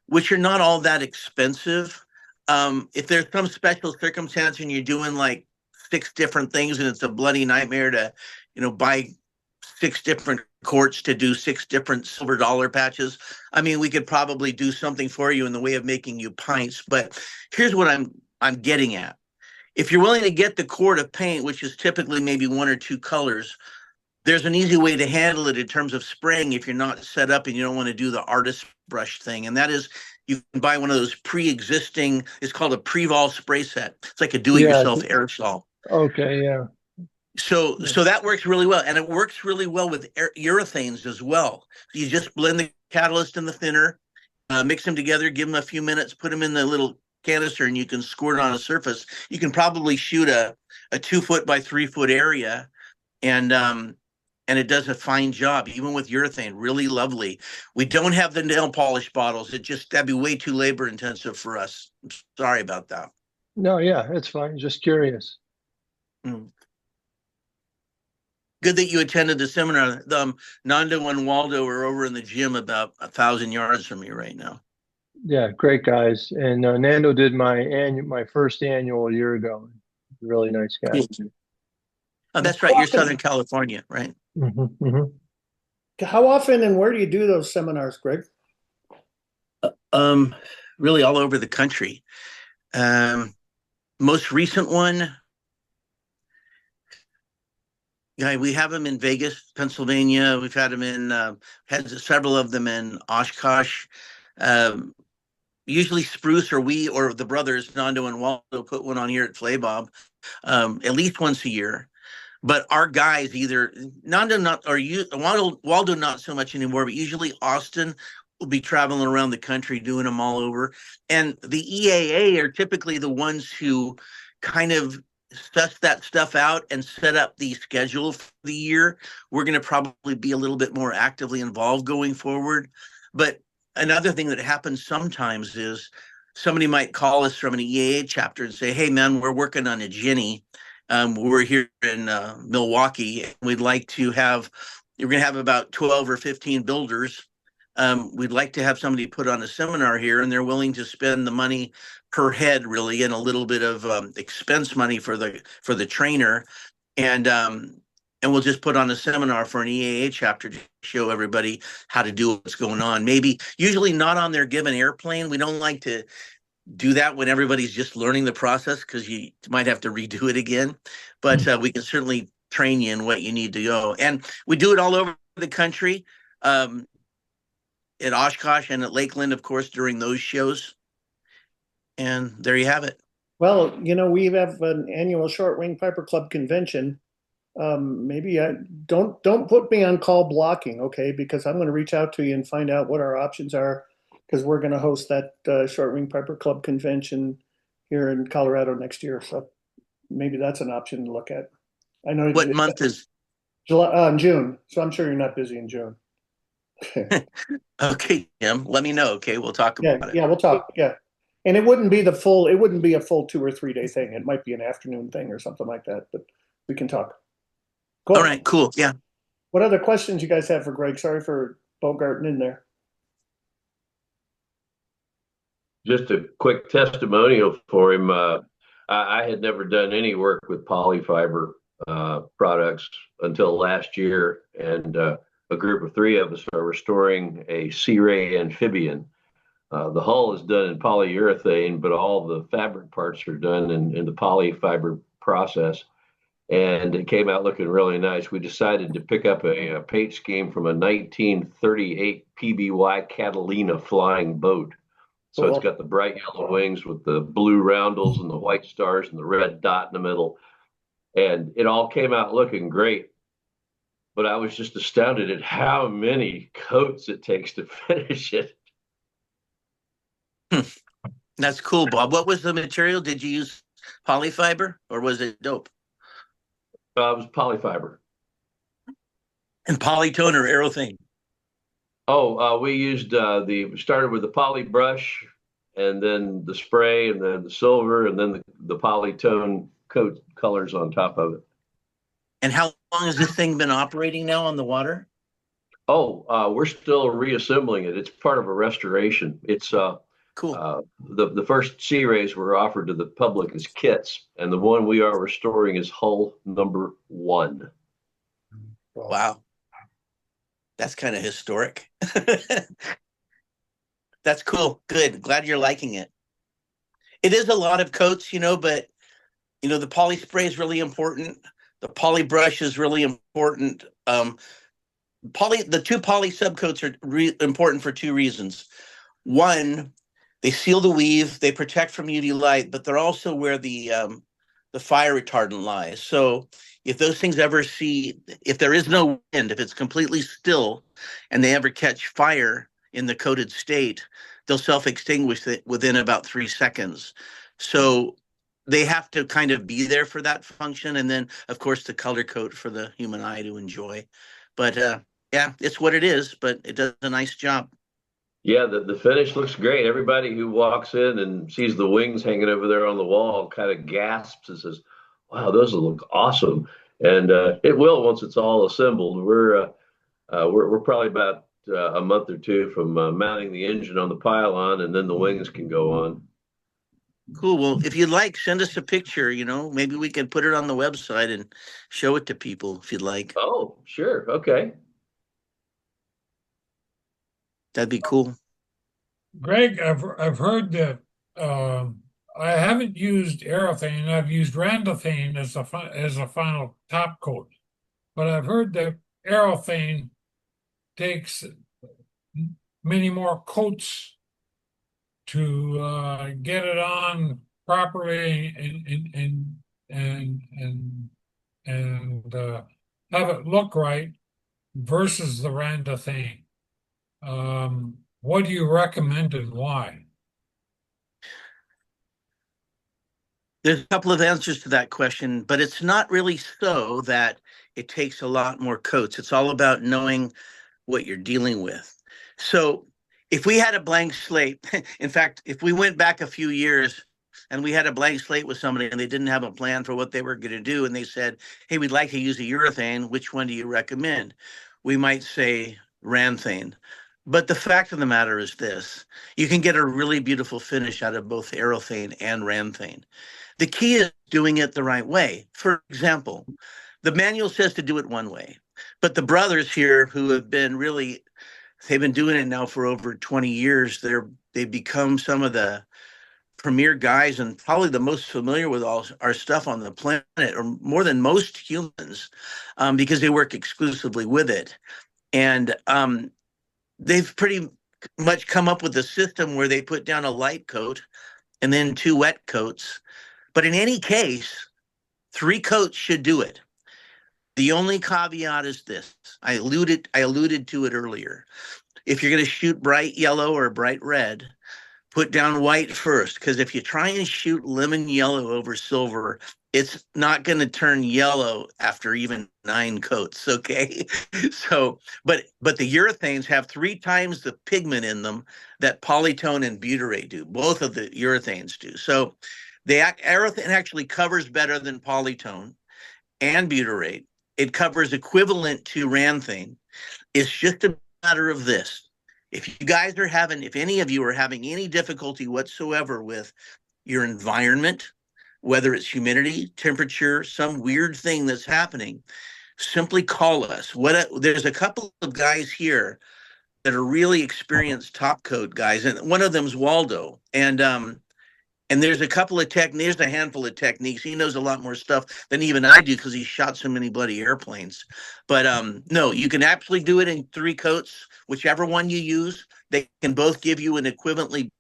which are not all that expensive. If there's some special circumstance and you're doing like 6 different things and it's a bloody nightmare to, buy 6 different quarts to do 6 different silver dollar patches, I mean, we could probably do something for you in the way of making you pints. But here's what I'm getting at. If you're willing to get the quart of paint, which is typically maybe 1 or 2 colors, there's an easy way to handle it in terms of spraying if you're not set up and you don't want to do the artist brush thing. And that is, you can buy one of those pre-existing, it's called a Prevol spray set. It's like a do-it-yourself aerosol. Okay, yeah. So that works really well, and it works really well with urethanes as well. You just blend the catalyst and the thinner, mix them together, give them a few minutes, put them in the little canister, and you can squirt on a surface. You can probably shoot a 2-foot by 3-foot area, and it does a fine job, even with urethane. Really lovely. We don't have the nail polish bottles. That'd be way too labor intensive for us. I'm sorry about that. No, yeah, it's fine. Just curious. Good that you attended the seminar. Nando and Waldo are over in the gym about 1,000 yards from you right now. Yeah, great guys. And Nando did my first annual a year ago. Really nice guy. Oh, that's right. You're Southern California, right? Mm-hmm, mm-hmm. How often and where do you do those seminars, Greg? Really all over the country. Most recent one, we have them in Vegas, Pennsylvania. We've had them had several of them in Oshkosh. Usually Spruce or the brothers, Nando and Waldo, put one on here at Flaybob at least once a year. But our guys, either Nando Waldo not so much anymore, but usually Austin will be traveling around the country doing them all over. And the EAA are typically the ones who kind of suss that stuff out and set up the schedule for the year, we're going to probably be a little bit more actively involved going forward. But another thing that happens sometimes is somebody might call us from an EAA chapter and say, "Hey, man, we're working on a Ginny. We're here in Milwaukee. We'd like to have, we're going to have about 12 or 15 builders. We'd like to have somebody put on a seminar here, and they're willing to spend the money per head, really, and a little bit of expense money for the trainer, and we'll just put on a seminar for an EAA chapter to show everybody how to do what's going on. Maybe usually not on their given airplane. We don't like to do that when everybody's just learning the process, because you might have to redo it again. But we can certainly train you in what you need to go, and we do it all over the country. At Oshkosh and at Lakeland, of course, during those shows. And there you have it. Well, we have an annual Short Wing Piper Club convention. Maybe don't put me on call blocking, okay? Because I'm going to reach out to you and find out what our options are, because we're going to host that Short Wing Piper Club convention here in Colorado next year. So maybe that's an option to look at. I know what month is July, June. So I'm sure you're not busy in June. Okay, Jim, let me know. Okay, we'll talk about it. Yeah, we'll talk. Yeah. And it wouldn't be a full 2 or 3 day thing. It might be an afternoon thing or something like that, but we can talk. Cool. All right, cool. Yeah. What other questions you guys have for Greg? Sorry for bogarting in there. Just a quick testimonial for him. I had never done any work with polyfiber products until last year, and a group of 3 of us are restoring a Sea Ray amphibian. The hull is done in polyurethane, but all the fabric parts are done in the polyfiber process. And it came out looking really nice. We decided to pick up a paint scheme from a 1938 PBY Catalina flying boat. So It's got the bright yellow wings with the blue roundels and the white stars and the red dot in the middle. And it all came out looking great. But I was just astounded at how many coats it takes to finish it. That's cool, Bob. What was the material? Did you use polyfiber or was it dope? It was polyfiber. And polytone or aerothane? Oh, we used started with the poly brush, and then the spray, and then the silver, and then the polytone coat colors on top of it. And how long has this thing been operating now on the water? Oh, we're still reassembling it. It's part of a restoration. It's cool. The first Sea Rays were offered to the public as kits, and the one we are restoring is hull number 1. Wow. That's kind of historic. That's cool. Good. Glad you're liking it. It is a lot of coats, but the poly spray is really important. The poly brush is really important. The 2 poly subcoats are important for 2 reasons. One, they seal the weave, they protect from UV light, but they're also where the fire retardant lies. So if those things if there is no wind, if it's completely still, and they ever catch fire in the coated state, they'll self-extinguish it within about 3 seconds. So they have to kind of be there for that function. And then, of course, the color coat for the human eye to enjoy. But yeah, it's what it is, but it does a nice job. Yeah, the finish looks great. Everybody who walks in and sees the wings hanging over there on the wall kind of gasps and says, "Wow, those look awesome!" And it will once it's all assembled. We're probably about a month or 2 from mounting the engine on the pylon, and then the wings can go on. Cool. Well, if you'd like, send us a picture. Maybe we can put it on the website and show it to people if you'd like. Oh, sure. Okay. That'd be cool. Greg, I've heard that I haven't used aerothane. I've used randothane as a final top coat, but I've heard that aerothane takes many more coats to get it on properly and have it look right versus the randothane. What do you recommend and why? There's a couple of answers to that question, but it's not really so that it takes a lot more coats. It's all about knowing what you're dealing with. So if we had a blank slate, in fact, if we went back a few years and we had a blank slate with somebody and they didn't have a plan for what they were going to do, and they said, hey, we'd like to use a urethane, which one do you recommend? We might say ranthane. But the fact of the matter is this: you can get a really beautiful finish out of both aerothane and ranthane. The key is doing it the right way. For example, the manual says to do it one way, but the brothers here who have been really, they've been doing it now for over 20 years. They've become some of the premier guys and probably the most familiar with all our stuff on the planet, or more than most humans, because they work exclusively with it. And they've pretty much come up with a system where they put down a light coat and then 2 wet coats. But in any case, 3 coats should do it. The only caveat is this. I alluded to it earlier. If you're going to shoot bright yellow or bright red, put down white first, because if you try and shoot lemon yellow over silver, it's not going to turn yellow after even 9 coats, okay? So, but the urethanes have 3 times the pigment in them that polytone and butyrate do. Both of the urethanes do. So the aerethane actually covers better than polytone and butyrate. It covers equivalent to ranthane. It's just a matter of this. If any of you are having any difficulty whatsoever with your environment, whether it's humidity, temperature, some weird thing that's happening, simply call us. There's a couple of guys here that are really experienced top coat guys, and one of them's Waldo. And there's a handful of techniques. He knows a lot more stuff than even I do because he shot so many bloody airplanes. But no, you can absolutely do it in 3 coats, whichever one you use. They can both give you an equivalently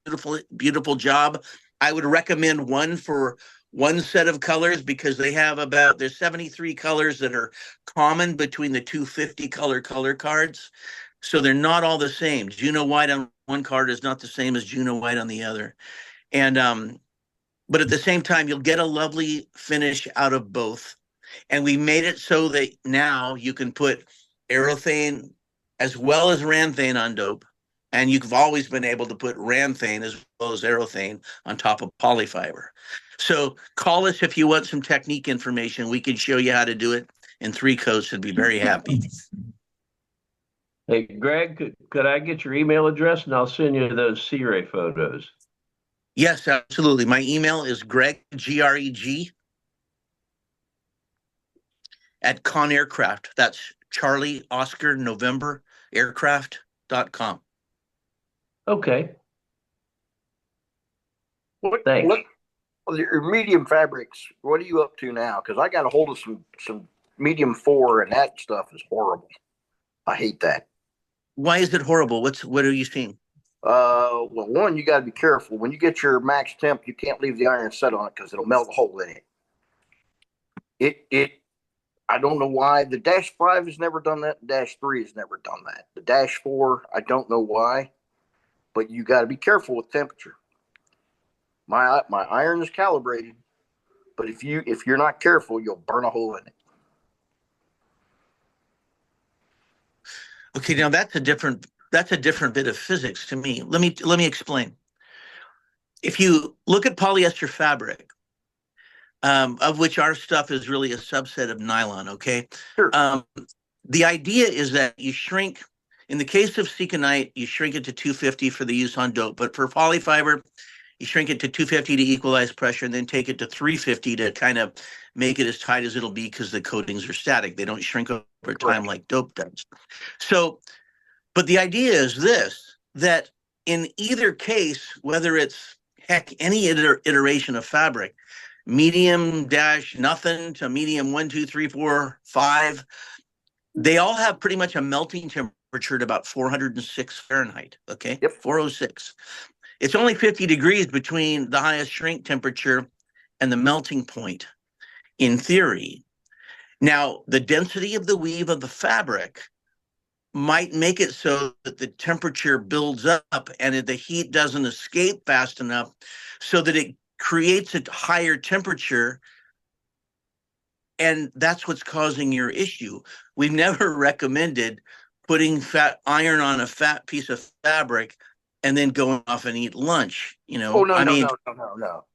beautiful job. I would recommend one for one set of colors because there's 73 colors that are common between the 250 color cards. So they're not all the same. Juno white on one card is not the same as Juno white on the other. And but at the same time, you'll get a lovely finish out of both. And we made it so that now you can put aerothane as well as ranthane on dope. And you've always been able to put ranthane as well as aerothane on top of polyfiber. So call us if you want some technique information. We can show you how to do it in 3 coats and be very happy. Hey, Greg, could I get your email address and I'll send you those Sea Ray photos? Yes, absolutely. My email is Greg, Greg, at Con Aircraft. That's Charlie Oscar November aircraft.com. Okay. Thanks. Your medium fabrics, what are you up to now? Because I got a hold of some medium 4, and that stuff is horrible. I hate that. Why is it horrible? What are you seeing? Well, one, you got to be careful. When you get your max temp, you can't leave the iron set on it because it'll melt a hole in it. I don't know why. The -5 has never done that. The -3 has never done that. The -4, I don't know why, but you got to be careful with temperature. My iron is calibrated, but if you're not careful, you'll burn a hole in it. Okay, now that's a different bit of physics to me. Let me explain. If you look at polyester fabric, of which our stuff is really a subset of nylon, okay? Sure. The idea is that you shrink, in the case of Seconite, you shrink it to 250 for the use on dope, but for polyfiber, you shrink it to 250 to equalize pressure and then take it to 350 to kind of make it as tight as it'll be because the coatings are static. They don't shrink over time like dope does. So, but the idea is this, that in either case, whether it's any iteration of fabric, medium dash nothing to medium 1, 2, 3, 4, 5, they all have pretty much a melting temperature at about 406 Fahrenheit. Okay. Yep. 406. It's only 50 degrees between the highest shrink temperature and the melting point, in theory. Now, the density of the weave of the fabric might make it so that the temperature builds up and the heat doesn't escape fast enough so that it creates a higher temperature, and that's what's causing your issue. We've never recommended putting fat iron on a fat piece of fabric and then going off and eat lunch. Oh, no, I no, mean, no, no, no, no.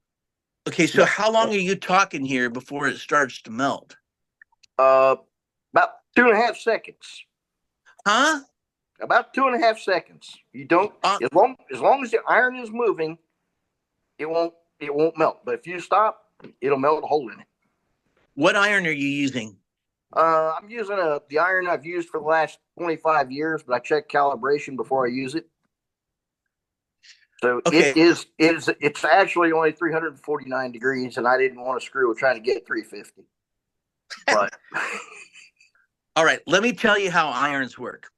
okay, so how long are you talking here before it starts to melt? About 2.5 seconds. Huh? About 2.5 seconds. You don't as long as the iron is moving, it won't melt. But if you stop, it'll melt a hole in it. What iron are you using? I'm using the iron I've used for the last 25 years, but I check calibration before I use it. So okay. It's actually only 349 degrees, and I didn't want to screw with trying to get 350. But all right, let me tell you how irons work.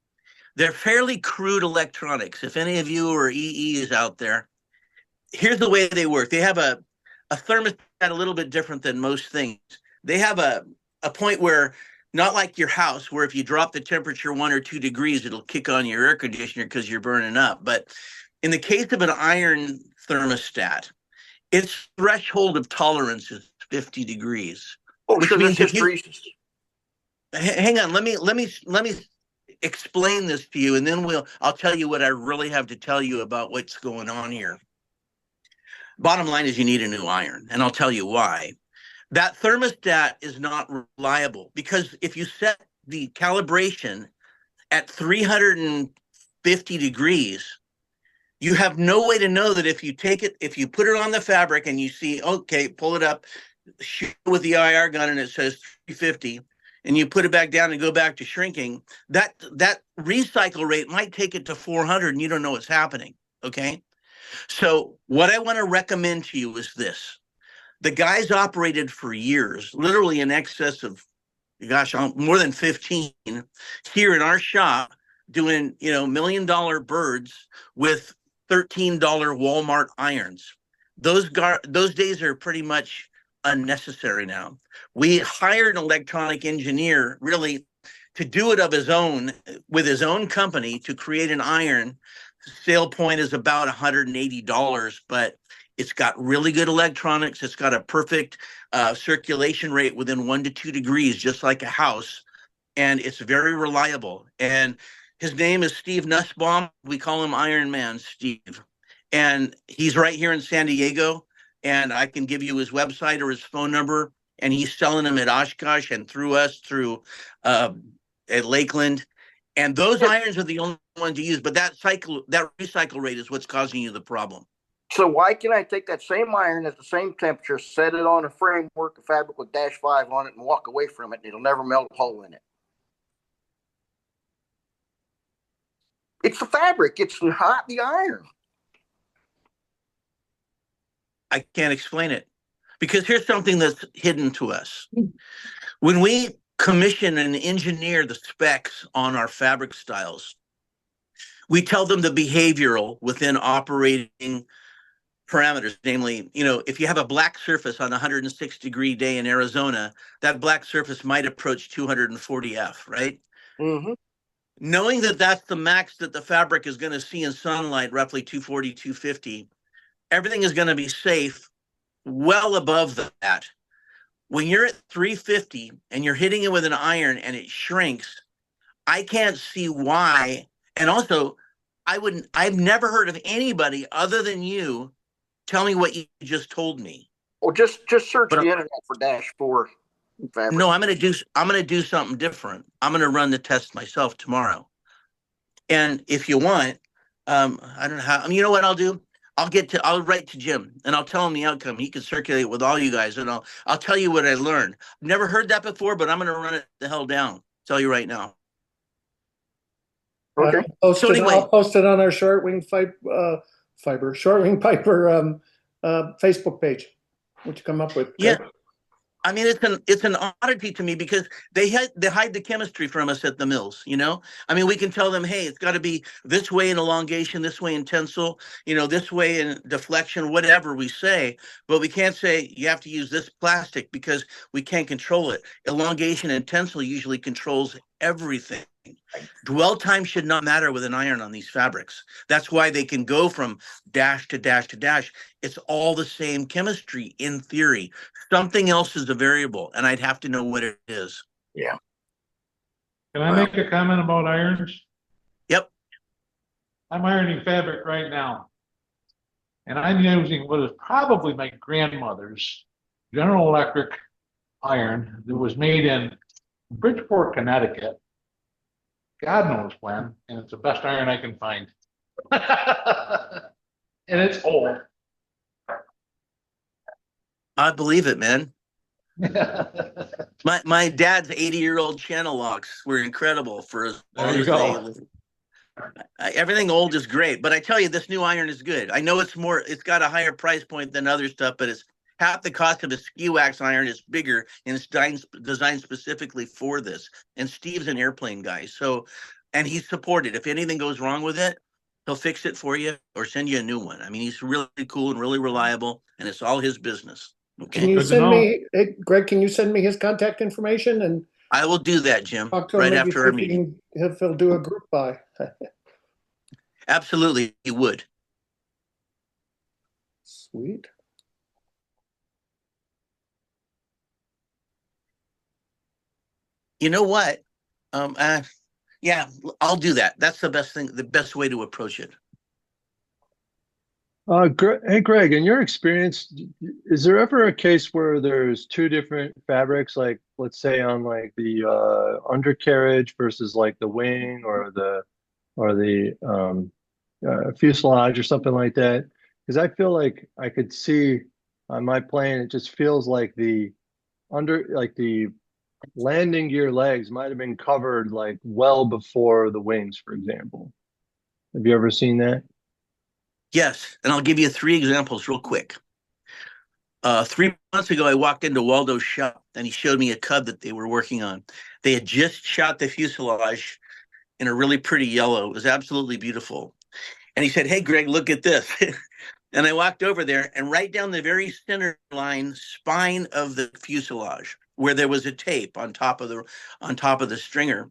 They're fairly crude electronics. If any of you or EE is out there, here's the way they work. They have a thermostat a little bit different than most things. They have a point where, not like your house, where if you drop the temperature 1 or 2 degrees, it'll kick on your air conditioner because you're burning up. But in the case of an iron thermostat, its threshold of tolerance is 50 degrees. Oh, which sure, means that's hysteresis. Hang on, let me explain this to you, and then I'll tell you what I really have to tell you about what's going on here. Bottom line is you need a new iron, and I'll tell you why. That thermostat is not reliable, because if you set the calibration at 350 degrees, you have no way to know that if you put it on the fabric and you see, okay, pull it up, shoot with the IR gun and it says 350, and you put it back down and go back to shrinking, that recycle rate might take it to 400 and you don't know what's happening, okay? So what I want to recommend to you is this. The guys operated for years, literally in excess of, gosh, more than 15 here in our shop, doing, $1 million birds with $13 Walmart irons. Those days are pretty much unnecessary now. We hired an electronic engineer really to do it of his own, with his own company, to create an iron. Sale point is about $180, but it's got really good electronics. It's got a perfect circulation rate within 1 to 2 degrees, just like a house. And it's very reliable. And his name is Steve Nussbaum. We call him Iron Man Steve. And he's right here in San Diego. And I can give you his website or his phone number. And he's selling them at Oshkosh and through us, through at Lakeland. And those irons are the only ones to use. But that recycle rate is what's causing you the problem. So why can't I take that same iron at the same temperature, set it on a framework of fabric with -5 on it, and walk away from it? It'll never melt a hole in it. It's the fabric. It's not the iron. I can't explain it, because here's something that's hidden to us. When we commission and engineer the specs on our fabric styles, we tell them the behavioral within operating parameters. Namely, if you have a black surface on a 106-degree day in Arizona, that black surface might approach 240 F, right? Mm-hmm. Knowing that that's the max that the fabric is going to see in sunlight, roughly 240, 250, everything is going to be safe well above that. When you're at 350 and you're hitting it with an iron and it shrinks, I can't see why. And also, I've never heard of anybody other than you tell me what you just told me. Well, just search the internet for -4 fabric. No, I'm gonna do something different. I'm gonna run the test myself tomorrow. And if you want, I don't know how. You know what I'll do? I'll write to Jim and I'll tell him the outcome. He can circulate it with all you guys, and I'll tell you what I learned. I've never heard that before, but I'm gonna run it the hell down. Tell you right now. Okay. I'll post it on our Short Wing Piper Facebook page. What you come up with? Yeah. I mean, it's an oddity to me, because they hide the chemistry from us at the mills, I mean, we can tell them, hey, it's got to be this way in elongation, this way in tensile, this way in deflection, whatever we say, but we can't say you have to use this plastic, because we can't control it. Elongation and tensile usually controls everything. Dwell time should not matter with an iron on these fabrics. That's why they can go from dash to dash to dash. It's all the same chemistry in theory. Something else is a variable, and I'd have to know what it is. Yeah. Can I make a comment about irons? Yep. I'm ironing fabric right now. And I'm using what is probably my grandmother's General Electric iron that was made in Bridgeport, Connecticut. God knows when, and it's the best iron I can find. And it's old. I believe it, man. My dad's 80-year-old channel locks were incredible for as long as they lived. Everything old is great, but I tell you, this new iron is good. I know it's got a higher price point than other stuff, but it's half the cost of a ski wax iron. Is bigger, and it's designed specifically for this. And Steve's an airplane guy, and he's supported. If anything goes wrong with it, he'll fix it for you or send you a new one. I mean, he's really cool and really reliable, and it's all his business. Okay. Can you send me, Greg? Can you send me his contact information and I will do that, Jim, talk to him right maybe after our meeting. if he'll do a group buy. Absolutely, he would. Sweet. You know what? Yeah, I'll do that. That's the best way to approach it. Hey, Greg, in your experience, is there ever a case where there's two different fabrics, like let's say on like the undercarriage versus like the wing or the fuselage or something like that? Because I feel like I could see on my plane, it just feels like the landing gear legs might have been covered like well before the wings, for example. Have you ever seen that? Yes, and I'll give you 3 examples real quick. 3 months ago, I walked into Waldo's shop, and he showed me a Cub that they were working on. They had just shot the fuselage in a really pretty yellow. It was absolutely beautiful. And he said, "Hey, Greg, look at this." And I walked over there, and right down the very center line spine of the fuselage, where there was a tape on top of the stringer,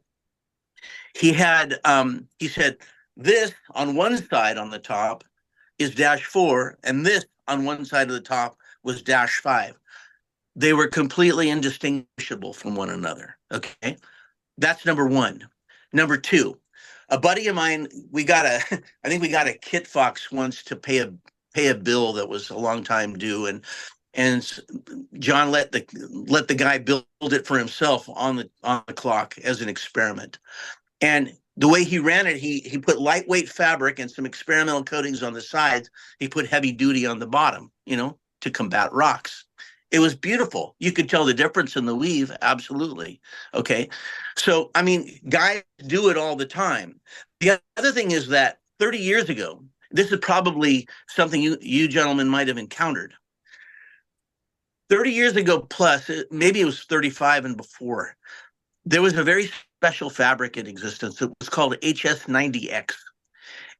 he said, "This on one side on the top is -4, and this on one side of the top was -5. They were completely indistinguishable from one another." Okay, that's number one. Number two, a buddy of mine, I think we got a Kit Fox once to pay a bill that was a long time due, and John let the guy build it for himself on the clock as an experiment. And the way he ran it, he put lightweight fabric and some experimental coatings on the sides. He put heavy duty on the bottom, to combat rocks. It was beautiful. You could tell the difference in the weave. Absolutely. Okay. So, I mean, guys do it all the time. The other thing is that 30 years ago, this is probably something you gentlemen might have encountered. 30 years ago plus, maybe it was 35 and before, there was a very special fabric in existence. It was called HS90X.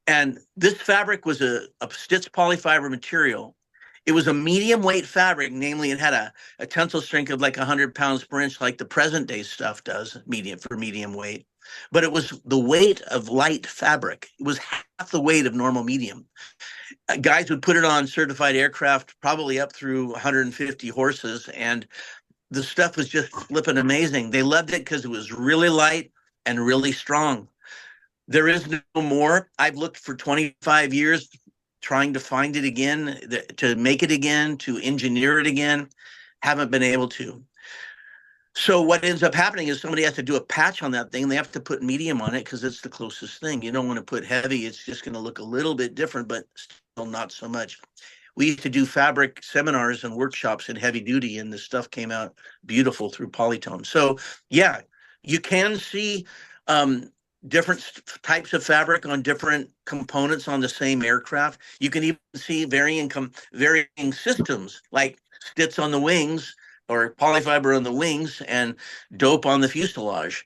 And this fabric was a stitched polyfiber material. It was a medium weight fabric, namely it had a tensile strength of like 100 pounds per inch, like the present day stuff does, medium weight. But it was the weight of light fabric. It was half the weight of normal medium. Guys would put it on certified aircraft, probably up through 150 horses, and the stuff was just flipping amazing. They loved it because it was really light and really strong. There is no more. I've looked for 25 years trying to find it again, to make it again, to engineer it again. Haven't been able to. So what ends up happening is somebody has to do a patch on that thing. They have to put medium on it because it's the closest thing. You don't want to put heavy. It's just going to look a little bit different, but still not so much. We used to do fabric seminars and workshops in heavy duty, and the stuff came out beautiful through Polytone. So yeah, you can see different types of fabric on different components on the same aircraft. You can even see varying systems, like stitch on the wings or polyfiber on the wings and dope on the fuselage.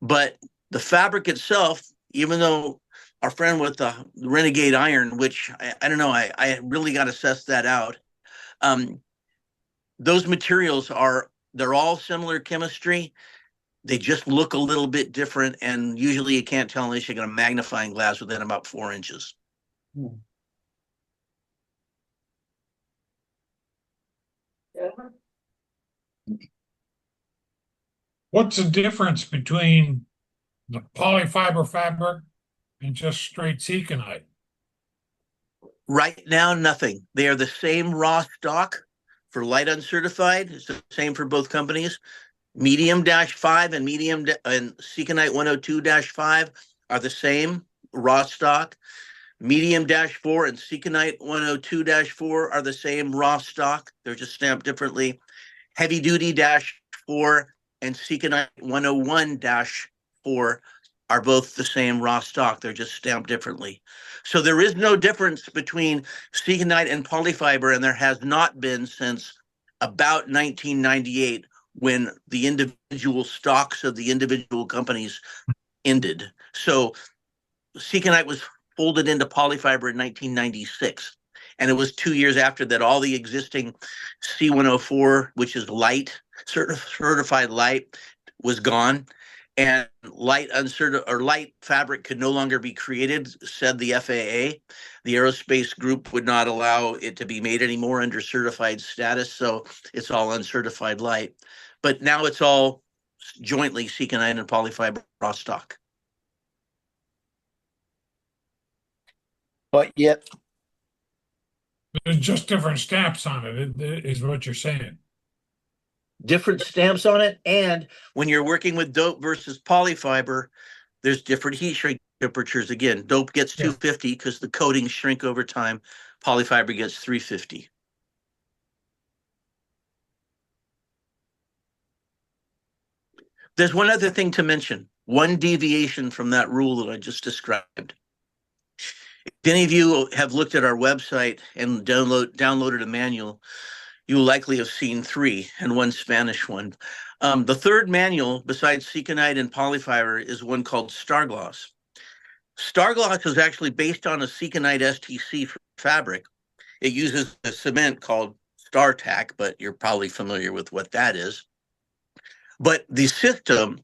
But the fabric itself, even though our friend with the Renegade iron, which I don't know, I really got to suss that out. Those materials they're all similar chemistry. They just look a little bit different, and usually you can't tell unless you get a magnifying glass within about 4 inches. What's the difference between the polyfiber fabric and just straight Seconite? Right now, nothing. They are the same raw stock for light uncertified. It's the same for both companies. Medium -5 and and Seconite 102-5 are the same raw stock. Medium -4 and Seconite 102-4 are the same raw stock. They're just stamped differently. Heavy duty -4 and Seconite 101-4 are both the same raw stock. They're just stamped differently. So there is no difference between Seconite and polyfiber, and there has not been since about 1998, when the individual stocks of the individual companies ended. So Seconite was folded into polyfiber in 1996. And it was 2 years after that all the existing C104, which is light, certified light, was gone. And light fabric could no longer be created, said the FAA. The aerospace group would not allow it to be made anymore under certified status. So it's all uncertified light. But now it's all jointly Seconite and polyfiber raw stock. But yet, there's just different stamps on it, is what you're saying. Different stamps on it, and when you're working with dope versus polyfiber, there's different heat shrink temperatures. Again, dope gets 250 because the coatings shrink over time. Polyfiber gets 350. There's one other thing to mention, one deviation from that rule that I just described. If any of you have looked at our website and downloaded a manual, you will likely have seen 3 and one Spanish one. The third manual, besides Seconite and polyfiber, is one called Stargloss. Stargloss is actually based on a Seconite STC fabric. It uses a cement called StarTac, but you're probably familiar with what that is. But the system,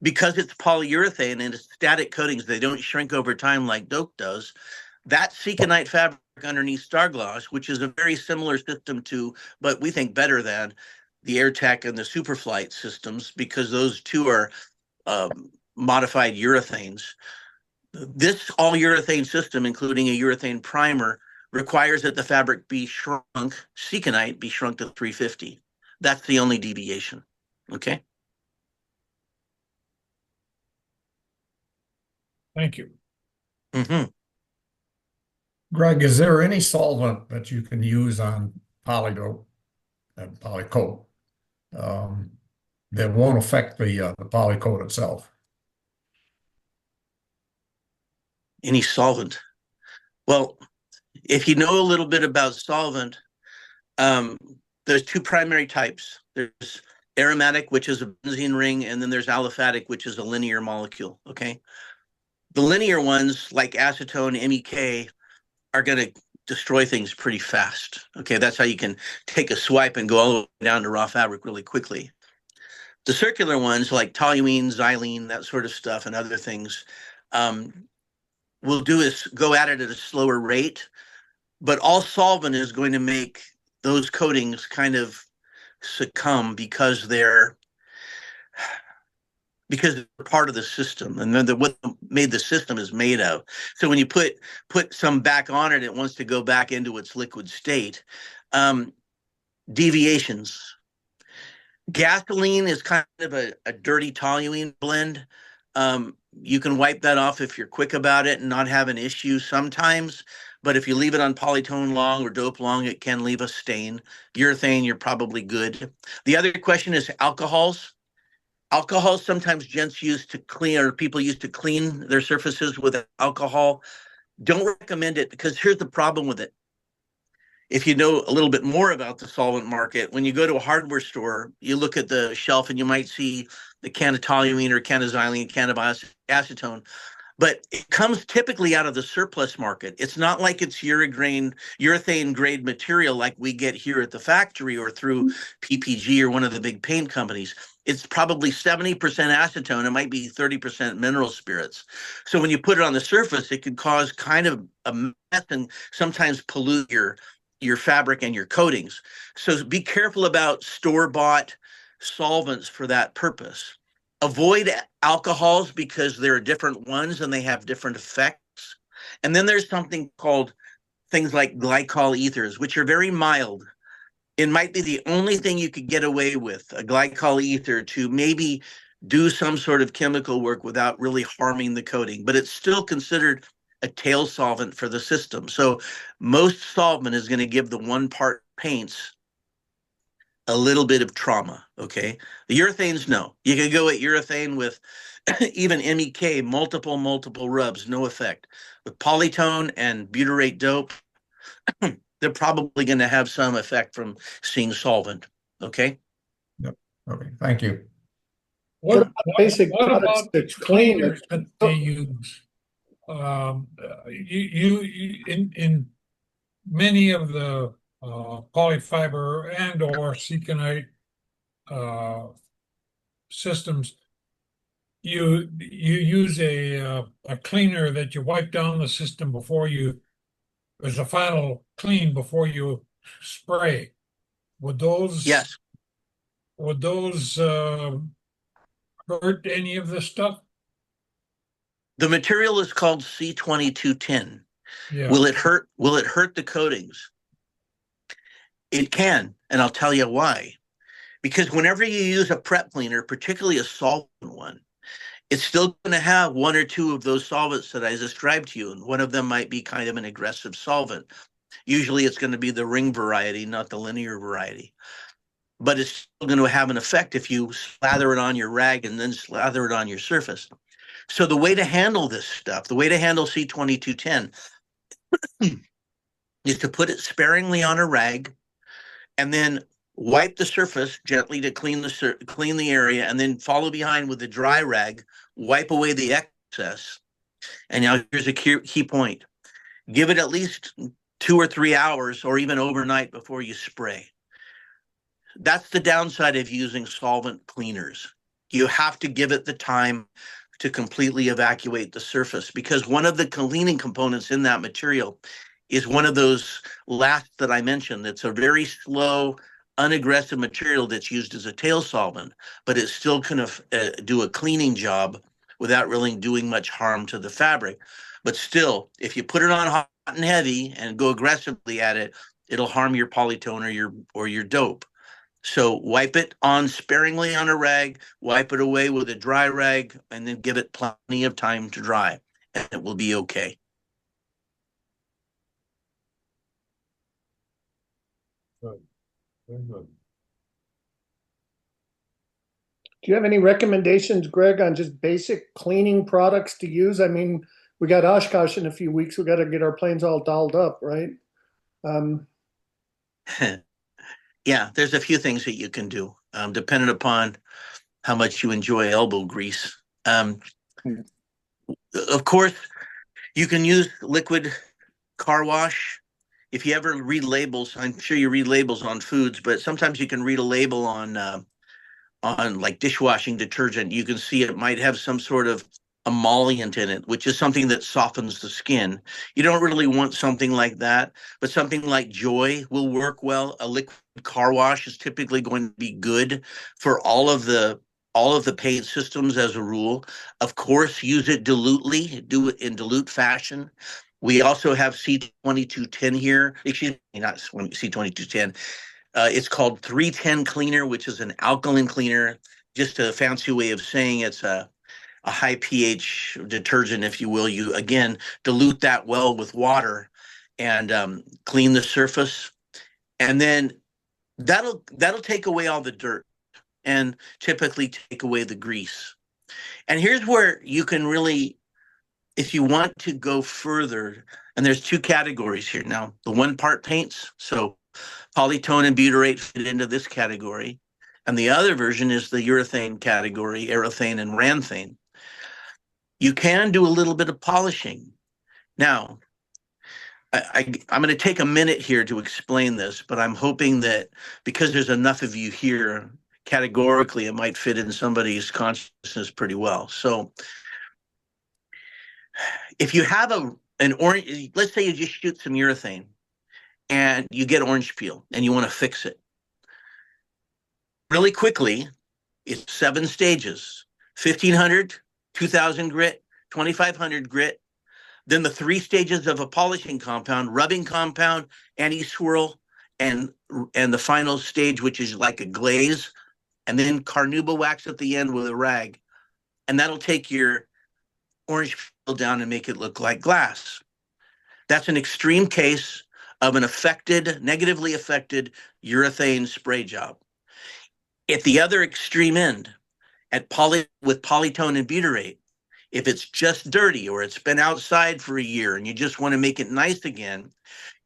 because it's polyurethane and it's static coatings, they don't shrink over time like dope does. That Seconite fabric underneath Stargloss, which is a very similar system to, but we think better than, the AirTech and the Superflight systems, because those two are modified urethanes. This all urethane system, including a urethane primer, requires that the fabric be shrunk, Seconite be shrunk to 350. That's the only deviation. Okay. Thank you. Greg, is there any solvent that you can use on polydope and polycoat that won't affect the polycoat itself? Any solvent? Well, if you know a little bit about solvent, there's 2 primary types. There's aromatic, which is a benzene ring, and then there's aliphatic, which is a linear molecule, okay? The linear ones, like acetone, MEK, are going to destroy things pretty fast, okay? That's how you can take a swipe and go all the way down to raw fabric really quickly. The circular ones, like toluene, xylene, that sort of stuff, and other things, will do is go at it at a slower rate, but all solvent is going to make those coatings kind of succumb because they're part of the system, and then what made the system is made of. So when you put some back on it, it wants to go back into its liquid state. Deviations. Gasoline is kind of a dirty toluene blend. You can wipe that off if you're quick about it and not have an issue sometimes. But if you leave it on polytone long or dope long, it can leave a stain. Urethane, you're probably good. The other question is alcohols. Alcohol, sometimes gents use to clean, or people use to clean their surfaces with alcohol. Don't recommend it, because here's the problem with it. If you know a little bit more about the solvent market, when you go to a hardware store, you look at the shelf and you might see the can of toluene or can of xylene, can of acetone, but it comes typically out of the surplus market. It's not like it's urethane grade material like we get here at the factory or through PPG or one of the big paint companies. it's probably 70% acetone. It might be 30% mineral spirits. So when you put it on the surface, it could cause kind of a mess and sometimes pollute your fabric and your coatings. So be careful about store-bought solvents for that purpose. Avoid alcohols because there are different ones and they have different effects. And then there's something called things like glycol ethers, which are very mild. It might be the only thing you could get away with, a glycol ether, to maybe do some sort of chemical work without really harming the coating, but it's still considered a tail solvent for the system. So most solvent is going to give the one part paints a little bit of trauma, okay? The urethanes, no. You can go at urethane with even MEK, multiple rubs, no effect. With polytone and butyrate dope, they're probably going to have some effect from seeing solvent, okay? Yep. Okay, thank you. What, basic what products about to the clean cleaners it? that they use? In many of the polyfiber and or Seconite systems, you use a cleaner that you wipe down the system before you, as a final clean before you spray. Would those Yes. would those hurt any of this stuff? The material is called C2210. Yeah. Will it hurt the coatings? It can, and I'll tell you why. Because whenever you use a prep cleaner, particularly a solvent one, it's still going to have one or two of those solvents that I described to you, and one of them might be kind of an aggressive solvent. Usually it's going to be the ring variety, not the linear variety. But it's still going to have an effect if you slather it on your rag and then slather it on your surface. So the way to handle this stuff, the way to handle C2210 is to put it sparingly on a rag and then wipe the surface gently to clean the area, and then follow behind with a dry rag, wipe away the excess. And now here's a key point. Give it at least 2 or 3 hours or even overnight before you spray. That's the downside of using solvent cleaners. You have to give it the time to completely evacuate the surface, because one of the cleaning components in that material is one of those last that I mentioned. It's a very slow, unaggressive material that's used as a tail solvent, but it still can do a cleaning job without really doing much harm to the fabric. But still, if you put it on hot and heavy and go aggressively at it, it'll harm your polytone or your dope. So wipe it on sparingly on a rag, wipe it away with a dry rag, and then give it plenty of time to dry, and it will be okay. Good. Very good. Do you have any recommendations, Greg, on just basic cleaning products to use? I mean, we got Oshkosh in a few weeks. We got to get our planes all dolled up, right? Yeah, there's a few things that you can do, depending upon how much you enjoy elbow grease. Of course, you can use liquid car wash. If you ever read labels, I'm sure you read labels on foods, but sometimes you can read a label on like dishwashing detergent. You can see it might have some sort of emollient in it, which is something that softens the skin. You don't really want something like that, but something like Joy will work well. A liquid car wash is typically going to be good for all of the paint systems as a rule. Of course, use it dilutely, do it in dilute fashion. We also have C2210 here. Excuse me, not C2210. It's called 310 cleaner, which is an alkaline cleaner, just a fancy way of saying it's a high pH detergent, if you will. You, again, dilute that well with water and clean the surface. And then that'll take away all the dirt and typically take away the grease. And here's where you can really, if you want to go further, and there's two categories here. Now, the one part paints, so polytone and butyrate fit into this category. And the other version is the urethane category, aerothane and ranthane. You can do a little bit of polishing. Now, I'm going to take a minute here to explain this, but I'm hoping that because there's enough of you here, categorically it might fit in somebody's consciousness pretty well. So if you have an orange, let's say you just shoot some urethane and you get orange peel and you want to fix it really quickly, it's 7 stages: 1500, 2000 grit, 2500 grit, then the 3 stages of a polishing compound: rubbing compound, anti-swirl, and the final stage, which is like a glaze, and then carnauba wax at the end with a rag. And that'll take your orange peel down and make it look like glass. That's an extreme case of an negatively affected urethane spray job. At the other extreme end, with polytone and butyrate, if it's just dirty or it's been outside for a year and you just want to make it nice again,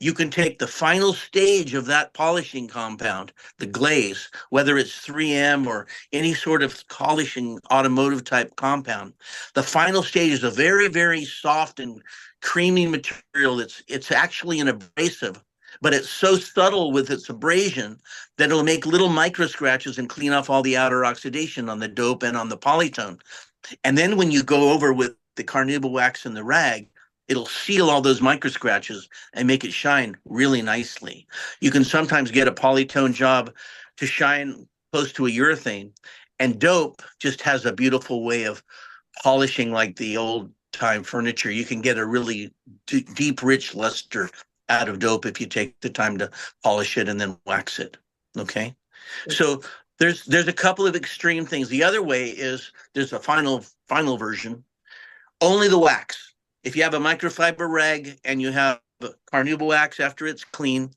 you can take the final stage of that polishing compound, the glaze, whether it's 3M or any sort of polishing automotive type compound. The final stage is a very, very soft and creamy material. It's actually an abrasive, but it's so subtle with its abrasion that it'll make little micro scratches and clean off all the outer oxidation on the dope and on the polytone. And then when you go over with the carnauba wax and the rag, it'll seal all those micro scratches and make it shine really nicely. You can sometimes get a polytone job to shine close to a urethane, and dope just has a beautiful way of polishing like the old time furniture. You can get a really deep, rich luster out of dope if you take the time to polish it and then wax it. Okay. So there's a couple of extreme things. The other way is there's a final version, only the wax. If you have a microfiber rag and you have carnauba wax after it's clean,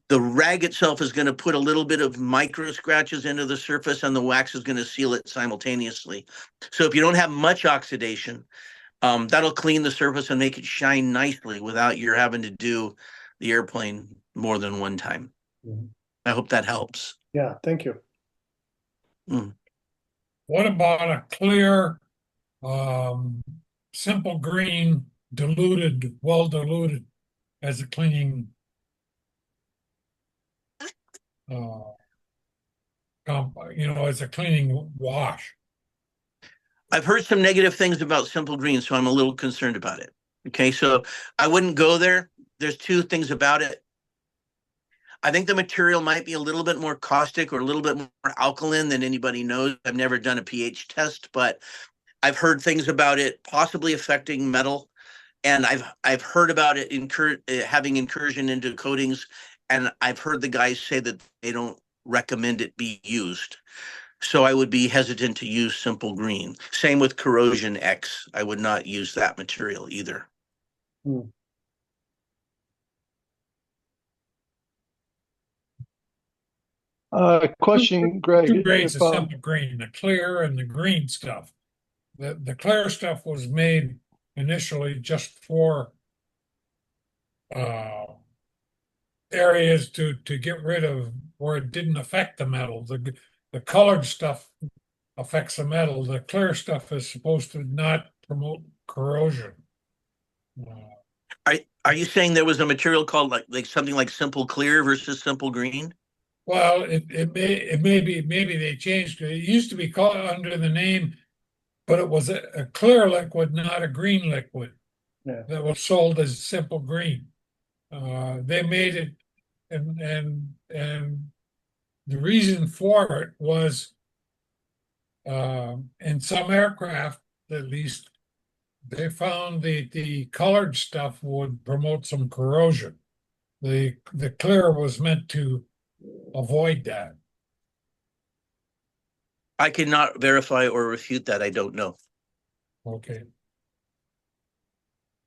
the rag itself is going to put a little bit of micro scratches into the surface and the wax is going to seal it simultaneously. So if you don't have much oxidation, that'll clean the surface and make it shine nicely without your having to do the airplane more than one time. Mm-hmm. I hope that helps. Yeah, thank you. What about a clear, simple green, diluted, well diluted as a cleaning as a cleaning wash? I've heard some negative things about simple green, so I'm a little concerned about it. Okay, so I wouldn't go there. There's 2 things about it. I think the material might be a little bit more caustic or a little bit more alkaline than anybody knows. I've never done a pH test, but I've heard things about it possibly affecting metal, and I've heard about it having incursion into coatings, and I've heard the guys say that they don't recommend it be used. So I would be hesitant to use simple green. Same with corrosion X. I would not use that material either. Question, Greg. 2 grades of simple green, the clear and the green stuff. The clear stuff was made initially just for areas to get rid of where it didn't affect the metal. The colored stuff affects the metal. The clear stuff is supposed to not promote corrosion. Are you saying there was a material called like something like simple clear versus simple green? Well, it may be, maybe they changed it. It used to be called under the name, but it was a clear liquid, not a green liquid. Yeah. That was sold as simple green. They made it, and the reason for it was in some aircraft, at least, they found the colored stuff would promote some corrosion. The clear was meant to avoid that. I cannot verify or refute that. I don't know. Okay.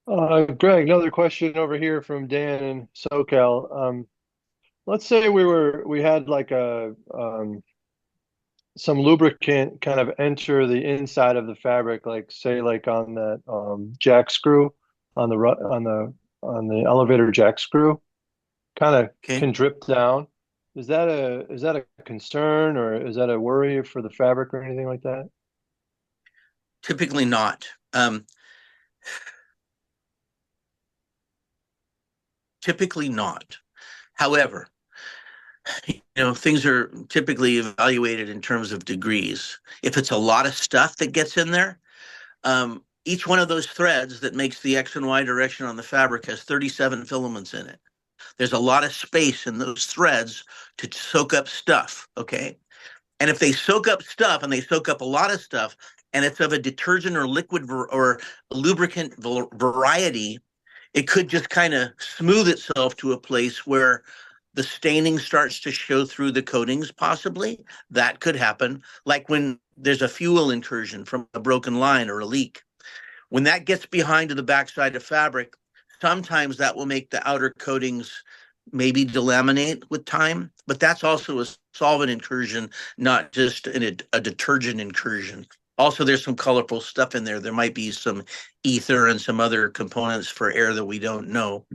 Greg, another question over here from Dan in SoCal. Let's say we had like some lubricant kind of enter the inside of the fabric, like say like on that jack screw on the elevator jack screw, kind of can drip down. Is that a concern, or is that a worry for the fabric or anything like that? Typically not. Typically not. However, things are typically evaluated in terms of degrees. If it's a lot of stuff that gets in there, each one of those threads that makes the X and Y direction on the fabric has 37 filaments in it. There's a lot of space in those threads to soak up stuff, okay? And if they soak up stuff and they soak up a lot of stuff, and it's of a detergent or liquid or lubricant variety, it could just kind of smooth itself to a place where the staining starts to show through the coatings, possibly. That could happen, like when there's a fuel incursion from a broken line or a leak. When that gets behind to the backside of fabric, sometimes that will make the outer coatings maybe delaminate with time, but that's also a solvent incursion, not just a detergent incursion. Also, there's some colorful stuff in there. There might be some ether and some other components for air that we don't know.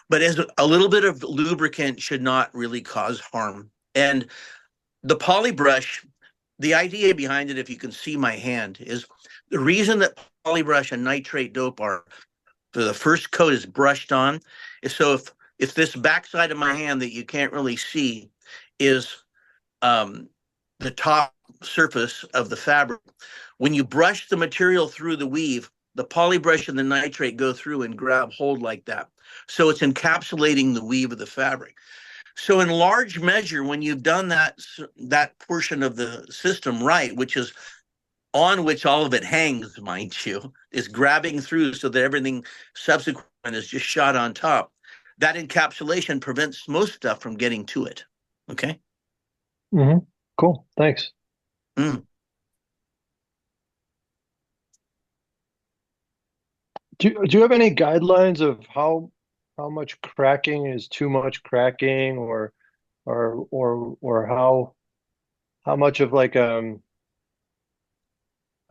But as a little bit of lubricant should not really cause harm. And the poly brush, the idea behind it, if you can see my hand, is the reason that poly brush and nitrate dope are the first coat is brushed on is so if this backside of my hand that you can't really see is the top surface of the fabric, when you brush the material through the weave, the poly brush and the nitrate go through and grab hold like that. So it's encapsulating the weave of the fabric. So in large measure, when you've done that portion of the system right, which is on which all of it hangs, mind you, is grabbing through so that everything subsequent is just shot on top. That encapsulation prevents most stuff from getting to it. Okay. Mm-hmm. Cool. Thanks. Mm. Do you have any guidelines of how much cracking is too much cracking, or how much of like I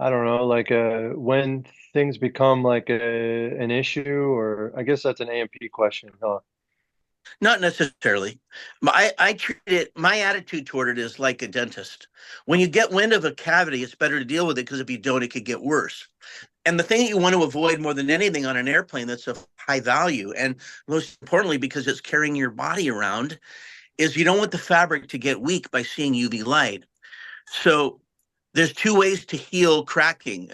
don't know, like when things become like an issue, or I guess that's an A&P question, huh? Not necessarily. I treat it, my attitude toward it is like a dentist. When you get wind of a cavity, it's better to deal with it because if you don't, it could get worse. And the thing you want to avoid more than anything on an airplane that's of high value, and most importantly, because it's carrying your body around, is you don't want the fabric to get weak by seeing UV light. So there's two ways to heal cracking.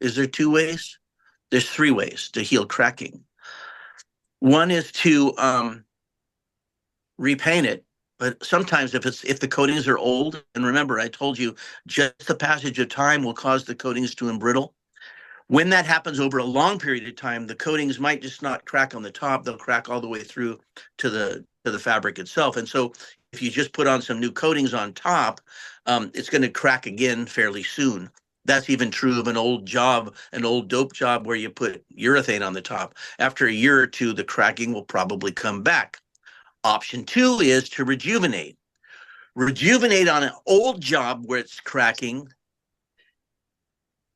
Is there two ways? There's three ways to heal cracking. One is to repaint it, but sometimes if the coatings are old, and remember I told you just the passage of time will cause the coatings to embrittle. When that happens over a long period of time, the coatings might just not crack on the top, they'll crack all the way through to the fabric itself. And so if you just put on some new coatings on top, it's going to crack again fairly soon. That's even true of an old job, an old dope job where you put urethane on the top. After a year or two, the cracking will probably come back. Option two is to rejuvenate. Rejuvenate on an old job where it's cracking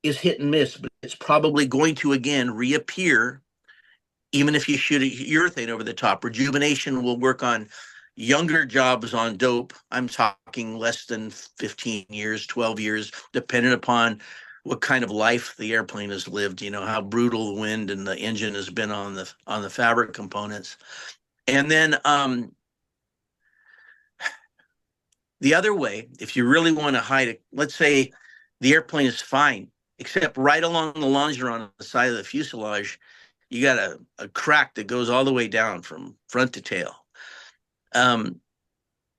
is hit and miss, but it's probably going to again reappear even if you shoot a urethane over the top. Rejuvenation will work on younger jobs on dope. I'm talking less than 15 years, 12 years, depending upon what kind of life the airplane has lived, how brutal the wind and the engine has been on the fabric components. And then the other way, if you really want to hide it, let's say the airplane is fine, except right along the longeron on the side of the fuselage, you got a crack that goes all the way down from front to tail.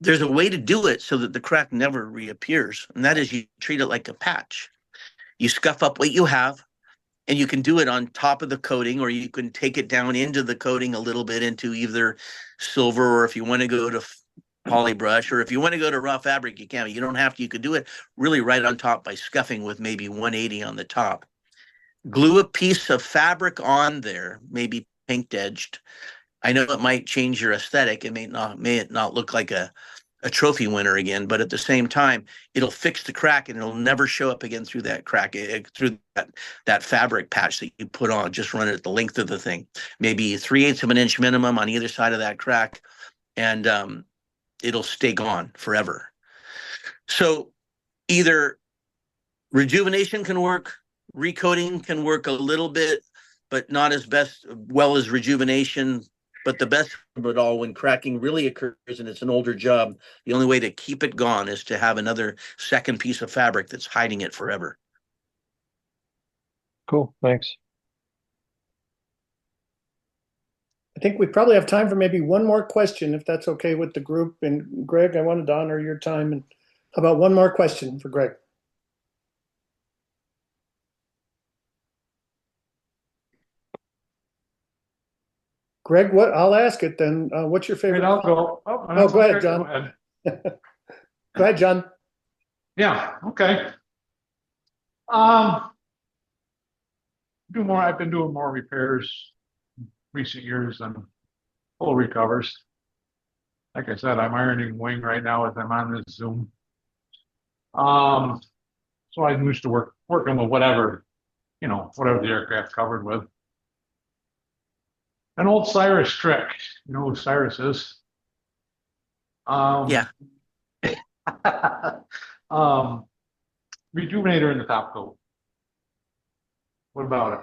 There's a way to do it so that the crack never reappears, and that is you treat it like a patch. You scuff up what you have, and you can do it on top of the coating, or you can take it down into the coating a little bit into either silver, or if you want to go to poly brush, or if you want to go to raw fabric, you can. You don't have to. You could do it really right on top by scuffing with maybe 180 on the top. Glue a piece of fabric on there, maybe paint edged. I know it might change your aesthetic. It may not look like a trophy winner again, but at the same time, it'll fix the crack and it'll never show up again through that crack, through that fabric patch that you put on. Just run it at the length of the thing, maybe 3/8 of an inch minimum on either side of that crack, and it'll stay gone forever. So either rejuvenation can work, recoating can work a little bit, but not as well as rejuvenation. But the best of it all, when cracking really occurs and it's an older job, the only way to keep it gone is to have another second piece of fabric that's hiding it forever. Cool. Thanks. I think we probably have time for maybe one more question, if that's okay with the group. And Greg, I wanted to honor your time. And how about one more question for Greg? Greg, what? I'll ask it then. What's your favorite? I'll go. Oh, go ahead, John. Go ahead. Go ahead, John. Yeah. Okay. I've been doing more repairs in recent years than full recovers. Like I said, I'm ironing wing right now as I'm on this Zoom. So I used to working with whatever the aircraft covered with. An old Cyrus trick. You know who Cyrus is? Yeah. Rejuvenator in the top coat. What about it?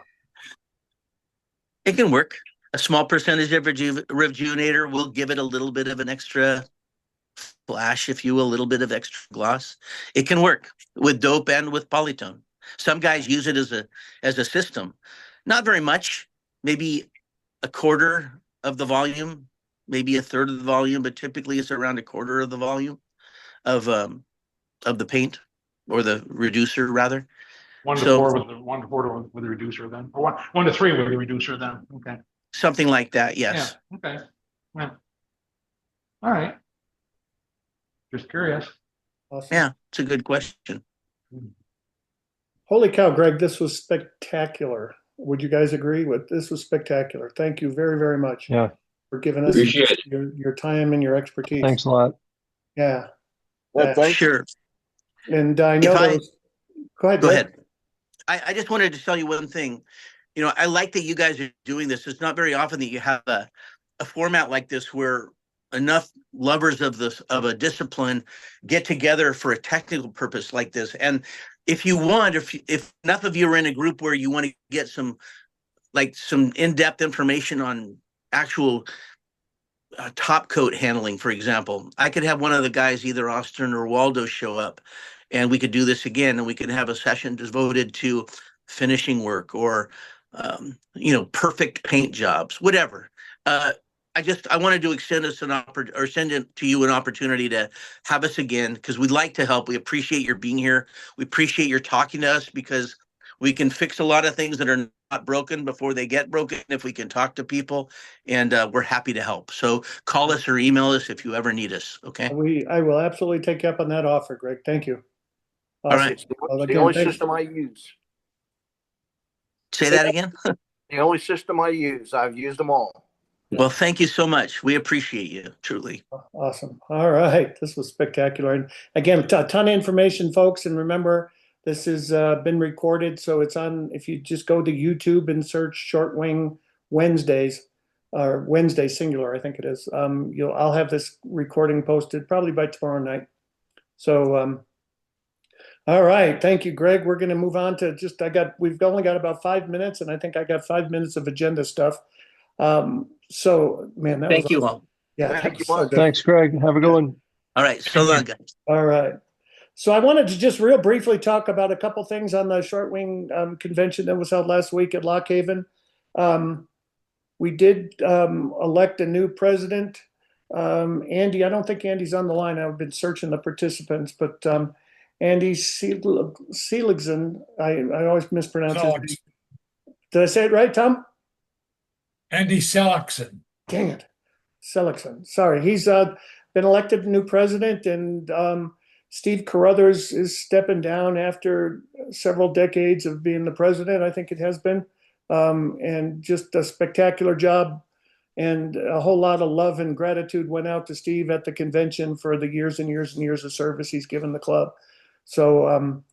It can work. A small percentage of rejuvenator will give it a little bit of an extra flash, if you will, a little bit of extra gloss. It can work with dope and with polytone. Some guys use it as a system. Not very much, maybe a quarter of the volume, maybe a third of the volume, but typically it's around a quarter of the volume of the paint, or the reducer rather. 1 to 4 with the reducer then, or 1 to 3 with the reducer then. Okay. Something like that. Yes. Yeah. Okay. Yeah. All right. Just curious. Awesome. Yeah, it's a good question. Holy cow, Greg, this was spectacular. Would you guys agree with this? Was spectacular. Thank you very, very much. Yeah. For giving us your time and your expertise. Thanks a lot. Yeah. Sure. And I know go ahead. Go ahead. I just wanted to tell you one thing. You know, I like that you guys are doing this. It's not very often that you have a format like this where enough lovers of a discipline get together for a technical purpose like this. And if you want, if enough of you are in a group where you want to get some in-depth information on actual top coat handling, for example, I could have one of the guys, either Austin or Waldo, show up, and we could do this again, and we could have a session devoted to finishing work or perfect paint jobs, whatever. I wanted to extend us send it to you an opportunity to have us again, because we'd like to help. We appreciate your being here. We appreciate your talking to us, because we can fix a lot of things that are not broken before they get broken if we can talk to people, and we're happy to help. So call us or email us if you ever need us. Okay. I will absolutely take you up on that offer, Greg. Thank you. Awesome. All right. Well, the only system I use. Say that again. The only system I use. I've used them all. Well, thank you so much. We appreciate you, truly. Awesome. All right. This was spectacular. And again, a ton of information, folks. And remember, this has been recorded. So it's on, if you just go to YouTube and search Short Wing Wednesdays, or Wednesday singular, I think it is. I'll have this recording posted probably by tomorrow night. So, all right. Thank you, Greg. We're going to move on to we've only got about 5 minutes, and I think I got 5 minutes of agenda stuff. So, man, that thank was you awesome. all. Yeah, thank you. So thanks, Greg. Have a good one. All right, so long, guys. All right. So I wanted to just real briefly talk about a couple things on the Short Wing convention that was held last week at Lock Haven. We did elect a new president. Andy, I don't think Andy's on the line. I've been searching the participants, but Andy Seligson, I always mispronounce his name. Did I say it right, Tom? Andy Seligson. Dang it. Seligson. Sorry. He's been elected new president, and Steve Carruthers is stepping down after several decades of being the president, I think it has been. And just a spectacular job, and a whole lot of love and gratitude went out to Steve at the convention for the years and years and years of service he's given the club. So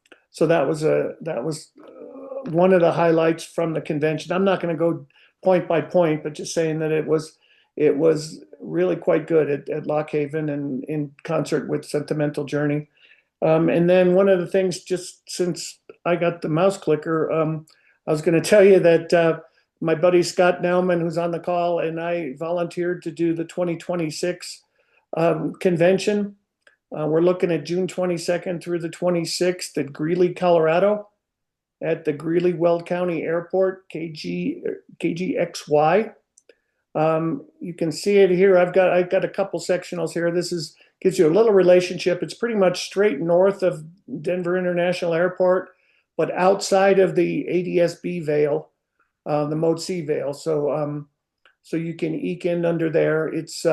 that was one of the highlights from the convention. I'm not going to go point by point, but just saying that it was really quite good at Lock Haven and in concert with Sentimental Journey. And then one of the things, just since I got the mouse clicker, I was going to tell you that my buddy Scott Nauman, who's on the call, and I volunteered to do the 2026 convention. We're looking at June 22nd through the 26th at Greeley, Colorado, at the Greeley Weld County Airport, KGXY. You can see it here. I've got a couple sectionals here. This gives you a little relationship. It's pretty much straight north of Denver International Airport, but outside of the ADSB Veil, the Mode C Veil. So you can eke in under there. It's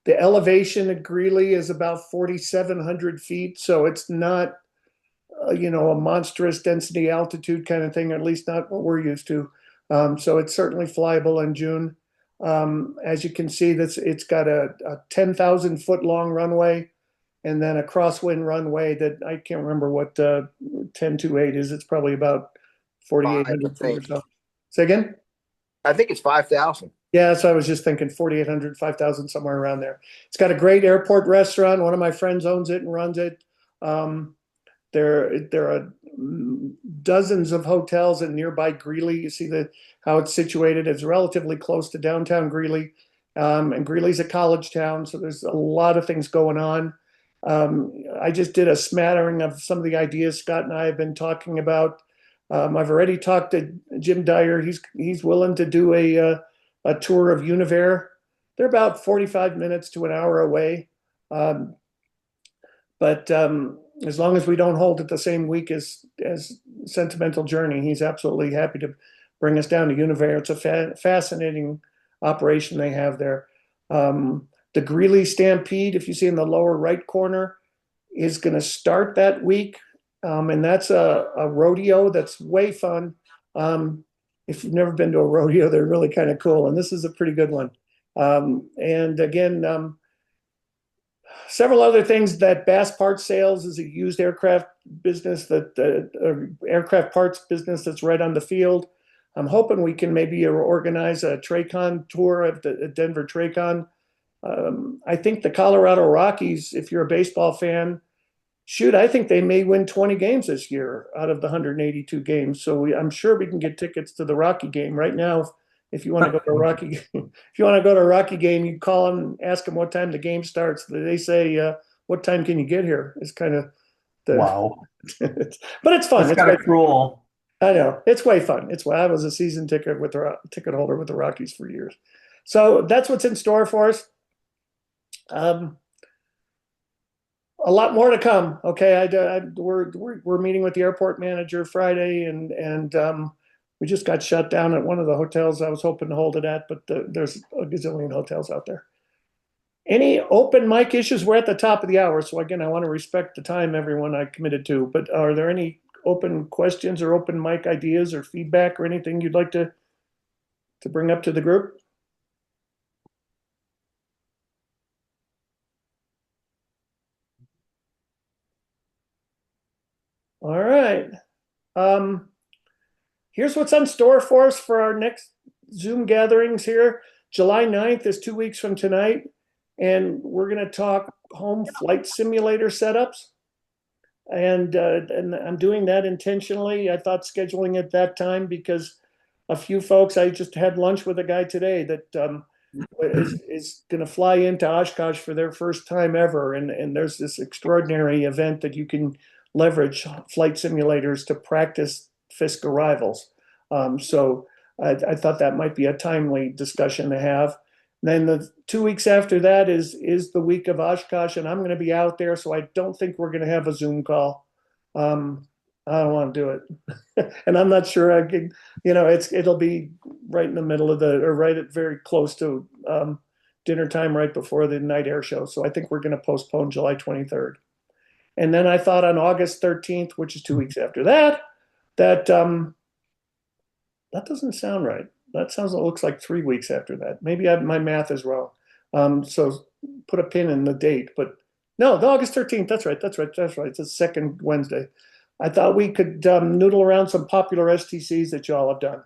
the elevation at Greeley is about 4,700 feet, so it's not a monstrous density altitude kind of thing, at least not what we're used to. So it's certainly flyable in June. As you can see, it's got a 10,000 foot long runway, and then a crosswind runway that I can't remember what 1028 is. It's probably about 4,800 feet or so. Say again? I think it's 5,000. Yeah, so I was just thinking 4,800, 5,000, somewhere around there. It's got a great airport restaurant. One of my friends owns it and runs it. There are dozens of hotels in nearby Greeley. You see how it's situated. It's relatively close to downtown Greeley. And Greeley's a college town, so there's a lot of things going on. I just did a smattering of some of the ideas Scott and I have been talking about. I've already talked to Jim Dyer. He's willing to do a tour of Univair. They're about 45 minutes to an hour away. But as long as we don't hold it the same week as Sentimental Journey, he's absolutely happy to bring us down to Univair. It's a fascinating operation they have there. The Greeley Stampede, if you see in the lower right corner, is going to start that week. And that's a rodeo that's way fun. If you've never been to a rodeo, they're really kind of cool. And this is a pretty good one. And again, several other things. That Bass Parts Sales is a used aircraft business, aircraft parts business that's right on the field. I'm hoping we can maybe organize a Tracon tour at Denver Tracon. I think the Colorado Rockies, if you're a baseball fan, I think they may win 20 games this year out of the 182 games. So I'm sure we can get tickets to the Rocky game right now. If you want to go to a Rocky, game, you call them and ask them what time the game starts. They say, "What time can you get here?" It's kind of wow. But it's fun. It's kind of cruel. I know, it's way fun. I was a season ticket holder with the Rockies for years. So that's what's in store for us. A lot more to come. Okay, we're meeting with the airport manager Friday, and we just got shut down at one of the hotels I was hoping to hold it at, but there's a gazillion hotels out there. Any open mic issues? We're at the top of the hour, so again, I want to respect the time everyone I committed to. But are there any open questions or open mic ideas or feedback or anything you'd like to bring up to the group? All right. Here's what's on store for us for our next Zoom gatherings here. July 9th is 2 weeks from tonight, and we're going to talk home flight simulator setups. And I'm doing that intentionally. I thought scheduling it that time because a few folks, I just had lunch with a guy today that is going to fly into Oshkosh for their first time ever. And there's this extraordinary event that you can leverage flight simulators to practice FISC arrivals. So I thought that might be a timely discussion to have. Then the 2 weeks after that is the week of Oshkosh, and I'm going to be out there, so I don't think we're going to have a Zoom call. I don't want to do it, and I'm not sure I can. It'll be right in the middle of very close to dinner time, right before the night air show. So I think we're going to postpone July 23rd, and then I thought on August 13th, which is 2 weeks after that, that doesn't sound right. That looks like 3 weeks after that. Maybe my math is wrong. So put a pin in the date. But no, the August 13th. That's right. It's the second Wednesday. I thought we could noodle around some popular STCs that y'all have done,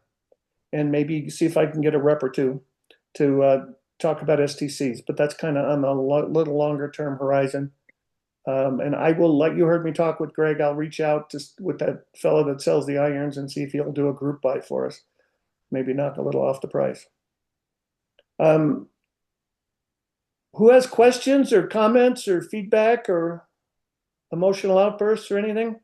and maybe see if I can get a rep or two to talk about STCs. But that's kind of on a little longer term horizon. And I will let you heard me talk with Greg. I'll reach out with that fellow that sells the irons and see if he'll do a group buy for us. maybe knock a little off the price. Who has questions or comments or feedback or emotional outbursts or anything?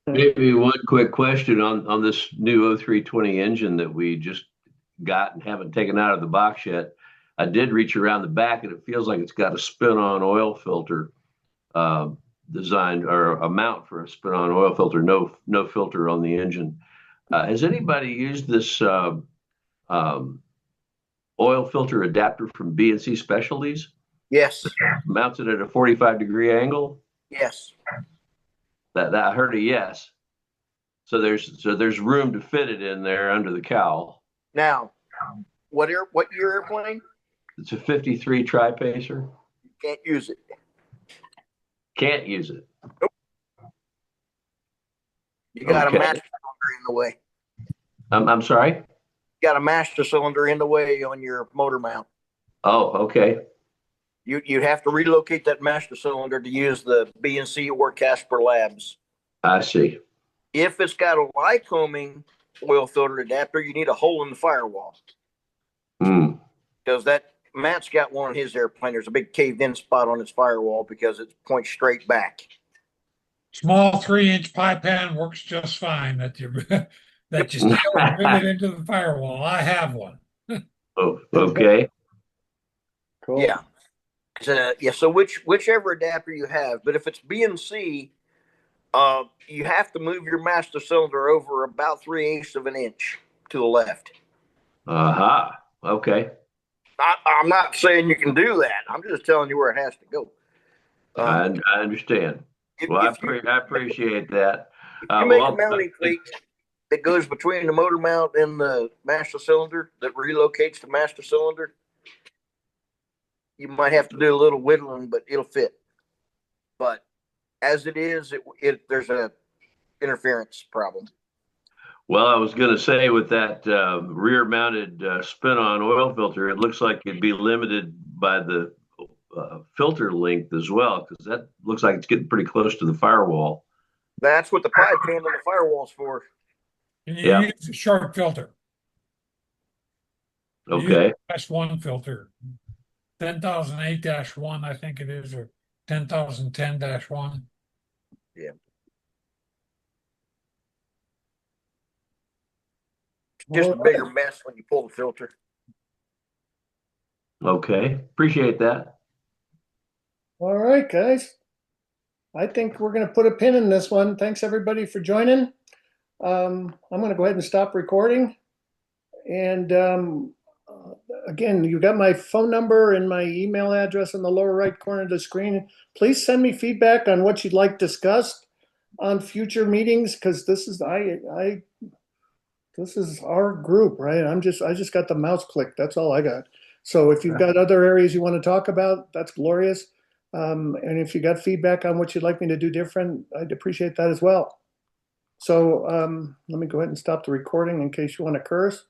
Maybe one quick question on this new 0320 engine that we just got and haven't taken out of the box yet. I did reach around the back and it feels like it's got a spin-on oil filter designed, or a mount for a spin-on oil filter, no filter on the engine. Has anybody used this oil filter adapter from B&C Specialties? Yes. Mounts it at a 45-degree angle? Yes. That I heard a yes. So there's room to fit it in there under the cowl. Now, what year airplane? It's a 53 Tri-Pacer. Can't use it. Can't use it. Nope. You got Okay. a master cylinder in the way. I'm sorry? You got a master cylinder in the way on your motor mount. Oh, okay. You'd have to relocate that master cylinder to use the B&C or Casper Labs. I see. If it's got a Lycoming oil filter adapter, you need a hole in the firewall. Because that Matt's got one on his airplane. There's a big caved-in spot on its firewall because it points straight back. Small 3-inch pipe pan works just fine that you still rivet into the firewall. I have one. Oh, okay. Cool. Yeah. So whichever adapter you have, but if it's B&C, you have to move your master cylinder over about 3/8 of an inch to the left. Okay. I'm not saying you can do that. I'm just telling you where it has to go. I understand. I appreciate that. You make a mounting plate that goes between the motor mount and the master cylinder that relocates the master cylinder. You might have to do a little whittling, but it'll fit. But as it is, there's a interference problem. Well, I was going to say with that rear-mounted spin-on oil filter, it looks like it'd be limited by the filter length as well, because that looks like it's getting pretty close to the firewall. That's what the pipe pan on the firewall's for. And you use a short filter. Okay. S1 filter. 10,008-1, I think it is, or 10,010-1. Yeah. Just a bigger mess when you pull the filter. Okay. Appreciate that. All right, guys. I think we're going to put a pin in this one. Thanks everybody for joining. I'm going to go ahead and stop recording. And again, you got my phone number and my email address in the lower right corner of the screen. Please send me feedback on what you'd like discussed on future meetings, because this is this is our group, right? I just got the mouse click. That's all I got. So if you've got other areas you want to talk about, that's glorious. And if you got feedback on what you'd like me to do different, I'd appreciate that as well. So let me go ahead and stop the recording in case you want to curse.